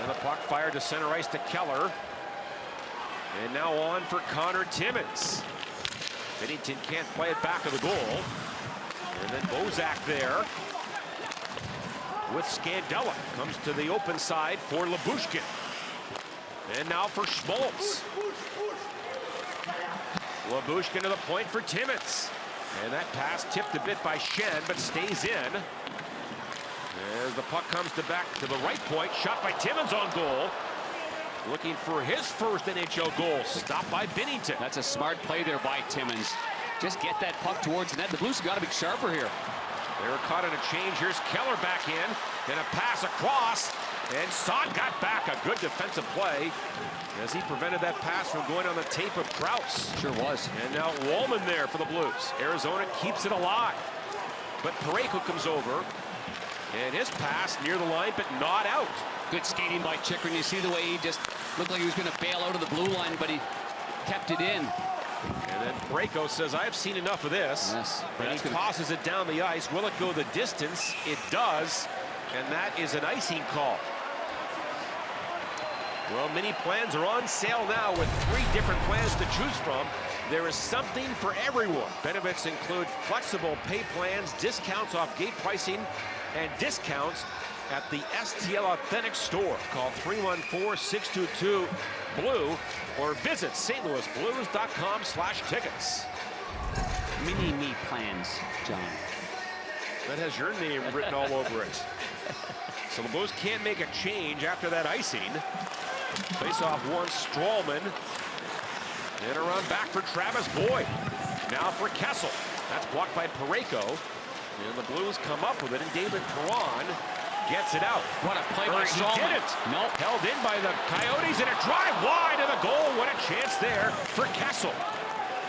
And the puck fired to center ice to Keller. And now on for Connor Timmins. Binnington can't play it back of the goal. And then Bozak there with Scandella. Comes to the open side for Lyubushkin. And now for Schmaltz. Lyubushkin to the point for Timmins. And that pass tipped a bit by Shen, but stays in. As the puck comes back to the right point, shot by Timmins on goal. Looking for his first NHL goal, stopped by Binnington. That's a smart play there by Timmins. Just get that puck towards the net. The Blues have got to be sharper here. They were caught in a change. Here's Keller back in, and a pass across. And Saad got back. A good defensive play as he prevented that pass from going on the tape of Krause. Sure was. And now Wallman there for the Blues. Arizona keeps it alive. But Parayko comes over. And his pass near the line, but not out. Good skating by Chychrun. You see the way he just looked like he was going to bail out of the blue line, but he kept it in. And then Parayko says, I've seen enough of this. Yes. And he tosses it down the ice. Will it go the distance? It does. And that is an icing call. Well, mini plans are on sale now with 3 different plans to choose from. There is something for everyone. Benefits include flexible pay plans, discounts off gate pricing, and discounts at the STL Authentic store. Call 314-622-BLUE or visit stlouisblues.com/tickets. Mini-me plans, John. That has your name written all over it. So the Blues can't make a change after that icing. Face-off one, Strawman. And around back for Travis Boyd. Now for Kessel. That's blocked by Parayko. And the Blues come up with it, and David Perron gets it out. What a play by Strawman. He did it. Nope. Held in by the Coyotes, and a drive wide of the goal. What a chance there for Kessel.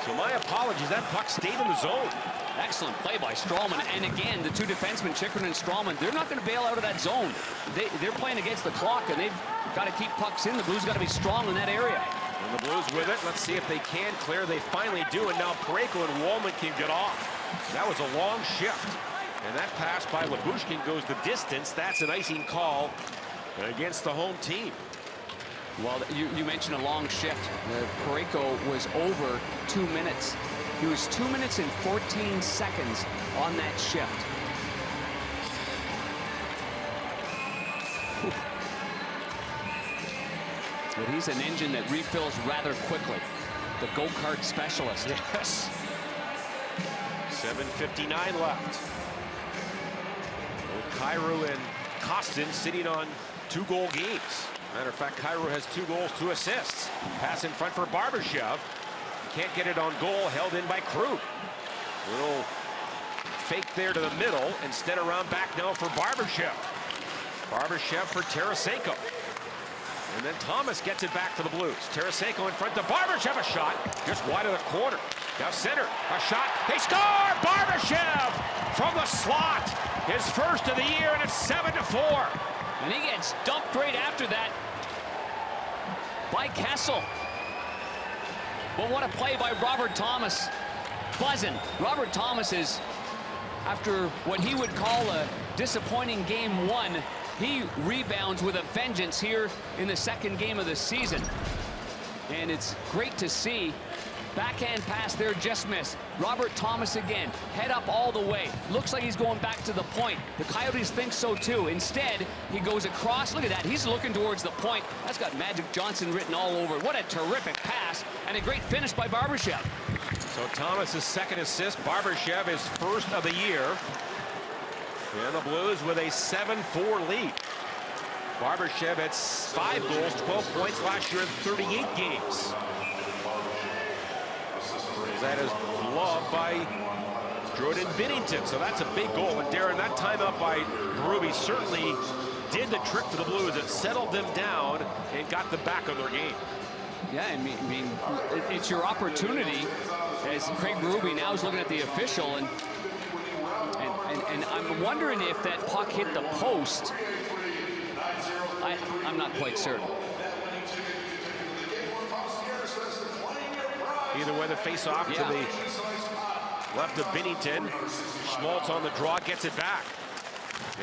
So my apologies, that puck stayed in the zone. Excellent play by Strawman. And again, the 2 defensemen, Chychrun and Strawman, they're not going to bail out of that zone. They're playing against the clock, and they've got to keep pucks in. The Blues got to be strong in that area. And the Blues with it. Let's see if they can clear. They finally do, and now Parayko and Wallman can get off. That was a long shift. And that pass by Lyubushkin goes the distance. That's an icing call against the home team. Well, you mentioned a long shift. Parayko was over 2 minutes. He was 2 minutes and 14 seconds on that shift. But he's an engine that refills rather quickly. The go-kart specialist. Yes. 7:59 left. Cairo and Kostin sitting on 2-goal games. Matter of fact, Cairo has 2 goals, 2 assists. Pass in front for Barbashev. Can't get it on goal, held in by Krug. Little fake there to the middle. Instead around back now for Barbashev. Barbashev for Tarasenko. And then Thomas gets it back for the Blues. Tarasenko in front to Barbashev, a shot just wide of the corner. Now center, a shot, they score! Barbashev from the slot. His first of the year, and it's 7-4. And he gets dumped right after that by Kessel. But what a play by Robert Thomas. Buzzing. Robert Thomas is, after what he would call a disappointing game 1, he rebounds with a vengeance here in the 2nd game of the season. And it's great to see. Backhand pass there, just missed. Robert Thomas again, head up all the way. Looks like he's going back to the point. The Coyotes think so too. Instead, he goes across. Look at that, he's looking towards the point. That's got Magic Johnson written all over it. What a terrific pass, and a great finish by Barbashev. So Thomas's 2nd assist, Barbashev his first of the year. And the Blues with a 7-4 lead. Barbashev had 5 goals, 12 points last year in 38 games. That is loved by Jordan Binnington, so that's a big goal. And Darren, that timeout by Berube certainly did the trick for the Blues. It settled them down and got them back on their game. Yeah, I mean, it's your opportunity as Craig Berube now is looking at the official, and I'm wondering if that puck hit the post. I'm not quite certain. Either way, the face-off to the left of Binnington. Schmaltz on the draw, gets it back.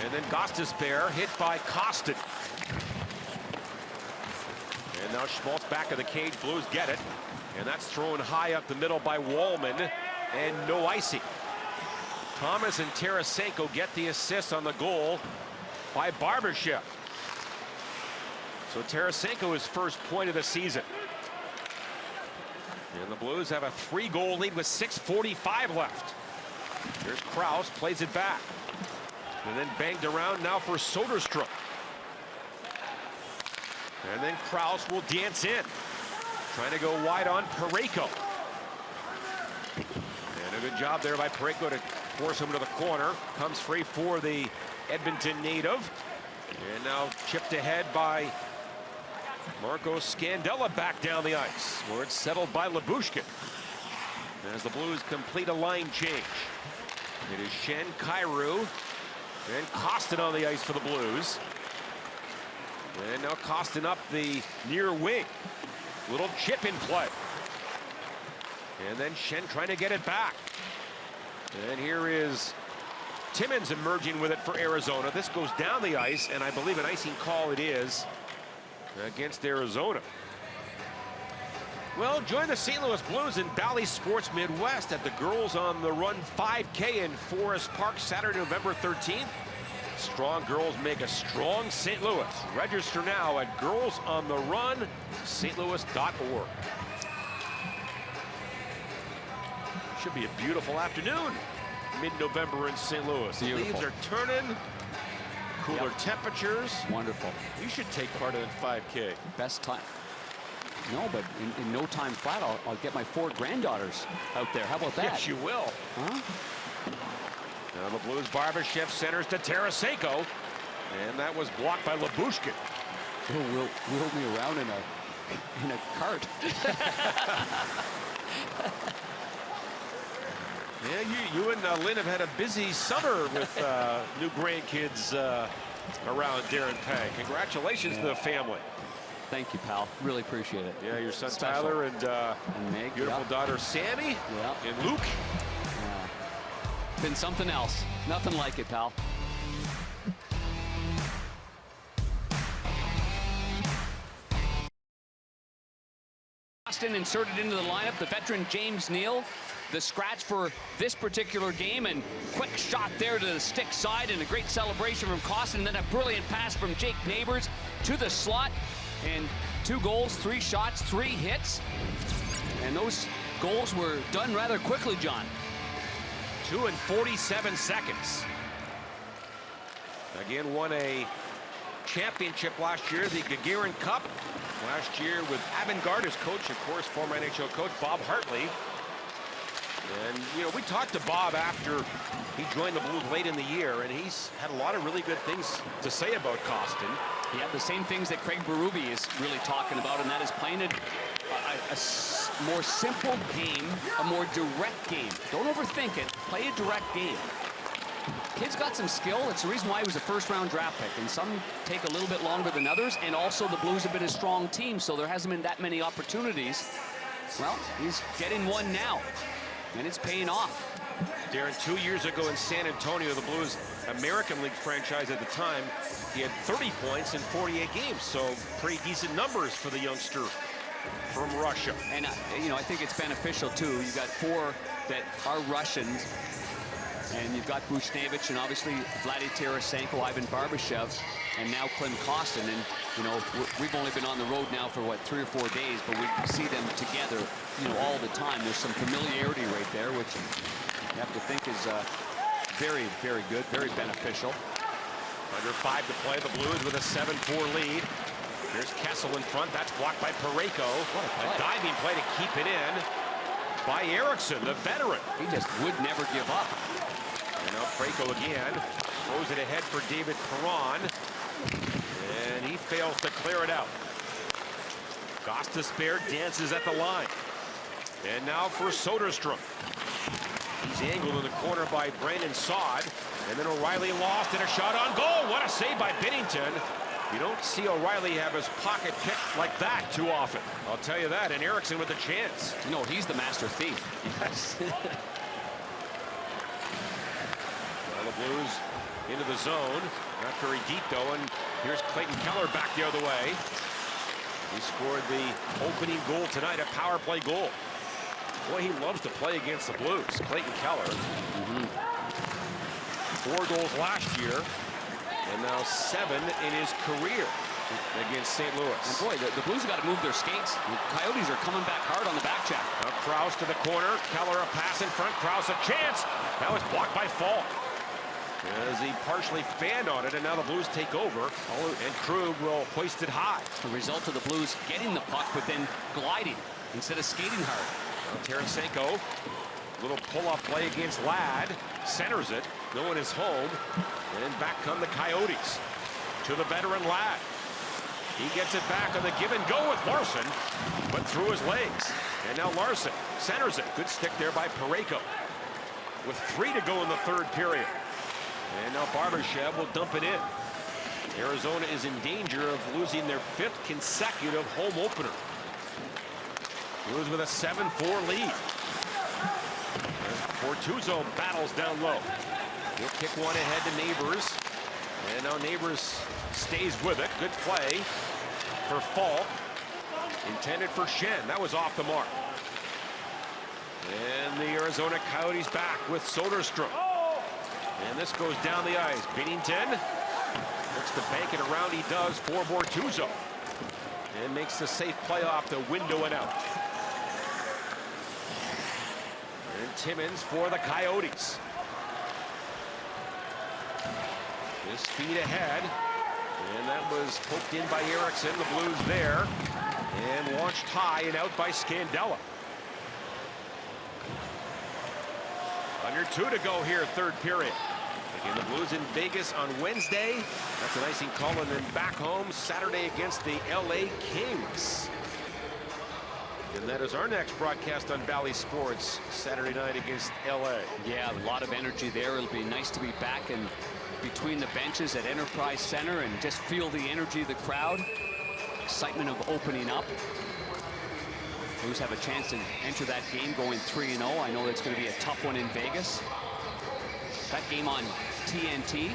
And then Gostisbehere hit by Kostin. And now Schmaltz back of the cage. Blues get it. And that's thrown high up the middle by Wallman. And no icing. Thomas and Tarasenko get the assist on the goal by Barbashev. So Tarasenko his first point of the season. And the Blues have a 3-goal lead with 6:45 left. Here's Krause, plays it back. And then banged around now for Soderstrom. And then Krause will dance in. Trying to go wide on Parayko. And a good job there by Parayko to force him to the corner. Comes free for the Edmonton native. And now chipped ahead by Marco Scandella back down the ice, where it's settled by Lyubushkin. As the Blues complete a line change. It is Shen, Kyrou, and Kostin on the ice for the Blues. And now Kostin up the near wing. Little chip in play. And then Shen trying to get it back. And here is Timmins emerging with it for Arizona. This goes down the ice, and I believe an icing call it is against Arizona. Well, join the St. Louis Blues in Bally Sports Midwest at the Girls on the Run 5K in Forest Park Saturday, November 13th. Strong girls make a strong St. Louis. Register now at girlsontheRun.stlouis.org. Should be a beautiful afternoon mid-November in St. Louis. The leaves are turning, cooler temperatures. Wonderful. You should take part in that 5K. Best time. No, but in no time flat, I'll get my 4 granddaughters out there. How about that? Yes, you will. Huh? Now the Blues, Barbashev centers to Tarasenko, and that was blocked by Lyubushkin. Will wheel me around in a cart. Yeah, you and Lynn have had a busy summer with new grandkids around Darren Pang. Congratulations to the family. Thank you, pal. Really appreciate it. Yeah, your son Special. Tyler and Meg, beautiful daughter Sammy and Luke. Yeah. Been something else. Nothing like it, pal. Austin inserted into the lineup, the veteran James Neal, the scratch for this particular game, and quick shot there to the stick side, and a great celebration from Kostin, and then a brilliant pass from Jake Neighbors to the slot, and 2 goals, 3 shots, 3 hits, and those goals were done rather quickly, John. 2 and 47 seconds. Again, won a championship last year, the Gagarin Cup. Last year with Avangard as coach, of course, former NHL coach Bob Hartley. And, you know, we talked to Bob after he joined the Blues late in the year, and he's had a lot of really good things to say about Kostin. Yeah, the same things that Craig Berube is really talking about, and that is playing a more simple game, a more direct game. Don't overthink it. Play a direct game. Kid's got some skill. It's the reason why he was a first-round draft pick, and some take a little bit longer than others, and also the Blues have been a strong team, so there hasn't been that many opportunities. Well, he's getting one now, and it's paying off. Darren, 2 years ago in San Antonio, the Blues American League franchise at the time, he had 30 points in 48 games, so pretty decent numbers for the youngster from Russia. And, you know, I think it's beneficial, too. You've got 4 that are Russians, and you've got Bushnevich and obviously Vladdy Tarasenko, Ivan Barbashev, and now Klim Kostin. And, you know, we've only been on the road now for, what, 3 or 4 days, but we see them together, you know, all the time. There's some familiarity right there, which you have to think is very, very good, very beneficial. Under 5 to play, the Blues with a 7-4 lead. Here's Kessel in front. That's blocked by Parayko. A diving play to keep it in by Eriksson, the veteran. He just would never give up. And now Parayko again. Throws it ahead for David Perron. And he fails to clear it out. Gostisbehere dances at the line. And now for Soderstrom. He's angled in the corner by Brandon Saad. And then O'Reilly lost and a shot on goal. What a save by Binnington. You don't see O'Reilly have his pocket picked like that too often. I'll tell you that. And Eriksson with a chance. You know, he's the master thief. Yes. The Blues into the zone. Not very deep, though, and here's Clayton Keller back the other way. He scored the opening goal tonight, a power play goal. Boy, he loves to play against the Blues. Clayton Keller. 4 goals last year, and now 7 in his career against St. Louis. And boy, the Blues have got to move their skates. The Coyotes are coming back hard on the back check. Now Krause to the corner. Keller a pass in front. Krause a chance. That was blocked by Falk. As he partially fanned on it, and now the Blues take over. And Krug will hoist it high. The result of the Blues getting the puck, but then gliding instead of skating hard. Now Tarasenko, little pull-up play against Ladd. Centers it. No one is home. And back come the Coyotes. To the veteran Ladd. He gets it back on the give and go with Larson, but through his legs. And now Larson centers it. Good stick there by Parayko. With 3 to go in the 3rd period. And now Barbashev will dump it in. Arizona is in danger of losing their 5th consecutive home opener. Blues with a 7-4 lead. Bortuzzo battles down low. He'll kick one ahead to Neighbors. And now Neighbors stays with it. Good play for Falk. Intended for Shen. That was off the mark. And the Arizona Coyotes back with Soderstrom. And this goes down the ice. Binnington looks to bank it around. He does for Bortuzzo. And makes the safe play off the window and out. And Timmins for the Coyotes. His feet ahead. And that was poked in by Erickson. The Blues there. And launched high and out by Scandella. Under 2 to go here, 3rd period. Again, the Blues in Vegas on Wednesday. That's an icing call, and then back home Saturday against the LA Kings. And that is our next broadcast on Valley Sports, Saturday night against LA. Yeah, a lot of energy there. It'll be nice to be back in between the benches at Enterprise Center and just feel the energy of the crowd. Excitement of opening up. Blues have a chance to enter that game going 3-0. I know it's going to be a tough one in Vegas. That game on TNT.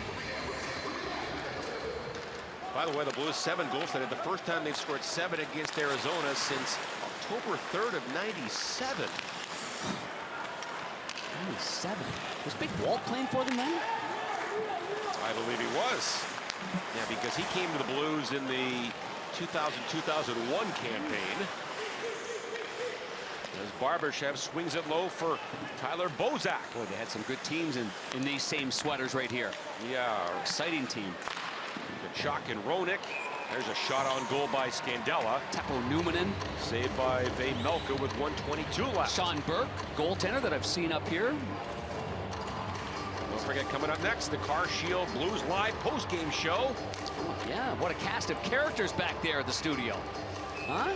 By the way, the Blues 7 goals tonight. The first time they've scored 7 against Arizona since October 3rd of '97. 97. Was Big Walt playing for them then? I believe he was. Yeah, because he came to the Blues in the 2000-2001 campaign. As Barbashev swings it low for Tyler Bozak. Boy, they had some good teams in these same sweaters right here. Yeah. Exciting team. Kachuk and Roenick. There's a shot on goal by Scandella. Teppo Numminen. Saved by Vejmelka with 1:22 left. Sean Burke, goaltender that I've seen up here. Don't forget, coming up next, the Car Shield Blues Live postgame show. Oh, yeah, what a cast of characters back there at the studio. Huh?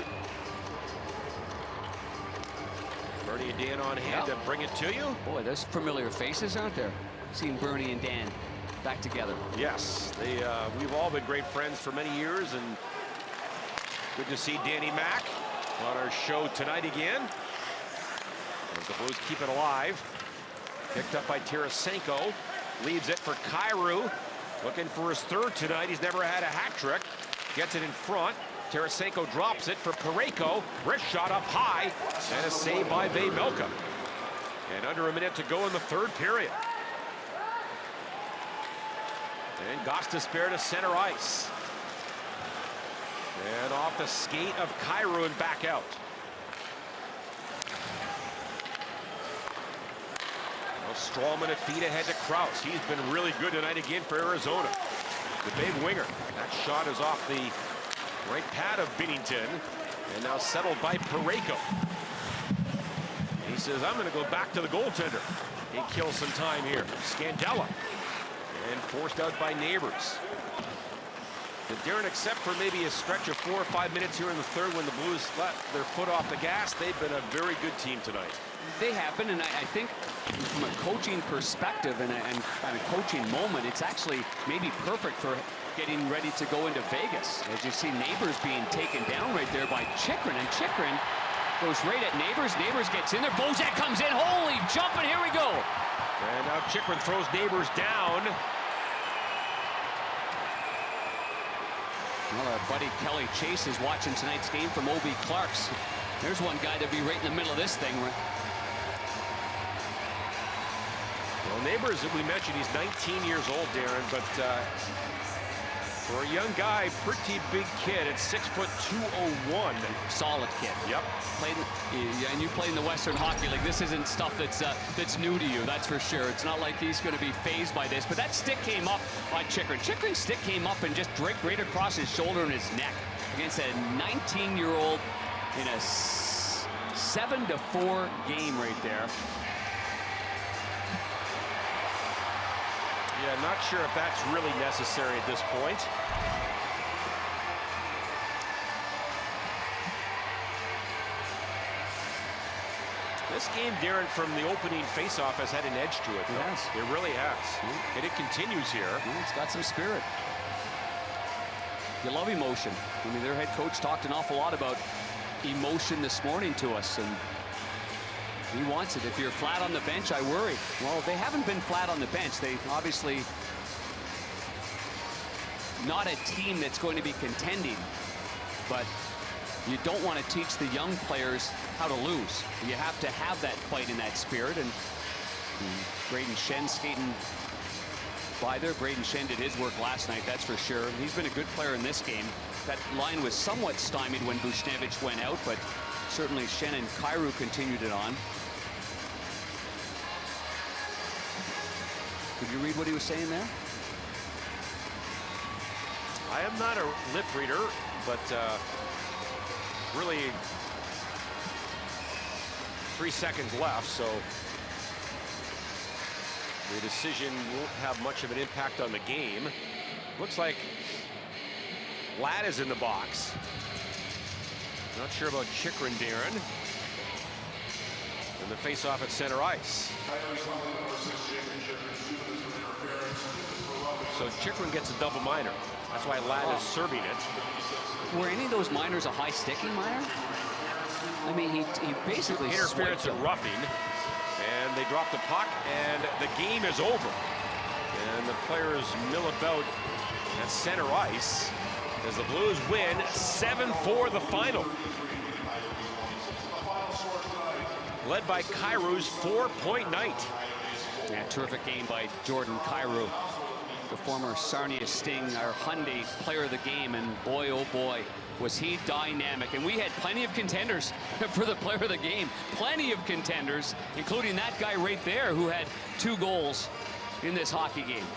Bernie and Dan on hand to bring it to you. Boy, there's familiar faces, aren't there? Seeing Bernie and Dan back together. Yes, we've all been great friends for many years, and good to see Danny Mac on our show tonight again. As the Blues keep it alive. Picked up by Tarasenko. Leaves it for Kyrou. Looking for his 3rd tonight. He's never had a hat trick. Gets it in front. Tarasenko drops it for Parayko. Wrist shot up high. And a save by Vejmelka. And under a minute to go in the 3rd period. And Gostisbehere to center ice. And off the skate of Kyrou and back out. Now Strawman a feet ahead to Krause. He's been really good tonight again for Arizona. The big winger. That shot is off the right pad of Binnington. And now settled by Parayko. He says, I'm going to go back to the goaltender. He kills some time here. Scandella. And forced out by Neighbors. But Darren, except for maybe a stretch of 4 or 5 minutes here in the 3rd when the Blues let their foot off the gas, they've been a very good team tonight. They have been, and I think from a coaching perspective and a coaching moment, it's actually maybe perfect for getting ready to go into Vegas. As you see Neighbors being taken down right there by Chychrun, and Chychrun goes right at Neighbors. Neighbors gets in there. Bozak comes in. Holy jumping. Here we go. And now Chychrun throws Neighbors down. Well, our buddy Kelly Chase is watching tonight's game from OB Clark's. There's one guy that'd be right in the middle of this thing. Well, Neighbors, we mentioned, he's 19 years old, Darren, but for a young guy, pretty big kid at 6'2", 201. Solid kid. Yep. And you play in the Western Hockey League. This isn't stuff that's new to you, that's for sure. It's not like he's going to be phased by this. But that stick came up on Chychrun. Chychrun's stick came up and just draped right across his shoulder and his neck against a 19-year-old in a 7-4 game right there. Yeah, not sure if that's really necessary at this point. This game, Darren, from the opening faceoff has had an edge to it. Yes. It really has. And it continues here. It's got some spirit. You love emotion. I mean, their head coach talked an awful lot about emotion this morning to us, and he wants it. If you're flat on the bench, I worry. Well, they haven't been flat on the bench. They obviously not a team that's going to be contending, but you don't want to teach the young players how to lose. You have to have that fight in that spirit, and Braden Shen skating by there. Braden Shen did his work last night, that's for sure. He's been a good player in this game. That line was somewhat stymied when Buchnevich went out, but certainly Shen and Kyrou continued it on. Did you read what he was saying there? I am not a lip reader, but really 3 seconds left, so the decision won't have much of an impact on the game. Looks like Ladd is in the box. Not sure about Chychrun, Darren. And the face-off at center ice. So Chychrun gets a double minor. That's why Ladd is serving it. Were any of those minors a high sticking minor? I mean, he basically interference and roughing, and they drop the puck, and the game is over. And the players mill about at center ice as the Blues win 7-4 the final. Led by Kyrou's 4-point night. Yeah, terrific game by Jordan Kyrou, the former Sarnia Sting, our Hyundai player of the game, and boy, oh boy, was he dynamic. And we had plenty of contenders for the player of the game. Plenty of contenders, including that guy right there who had 2 goals in this hockey game.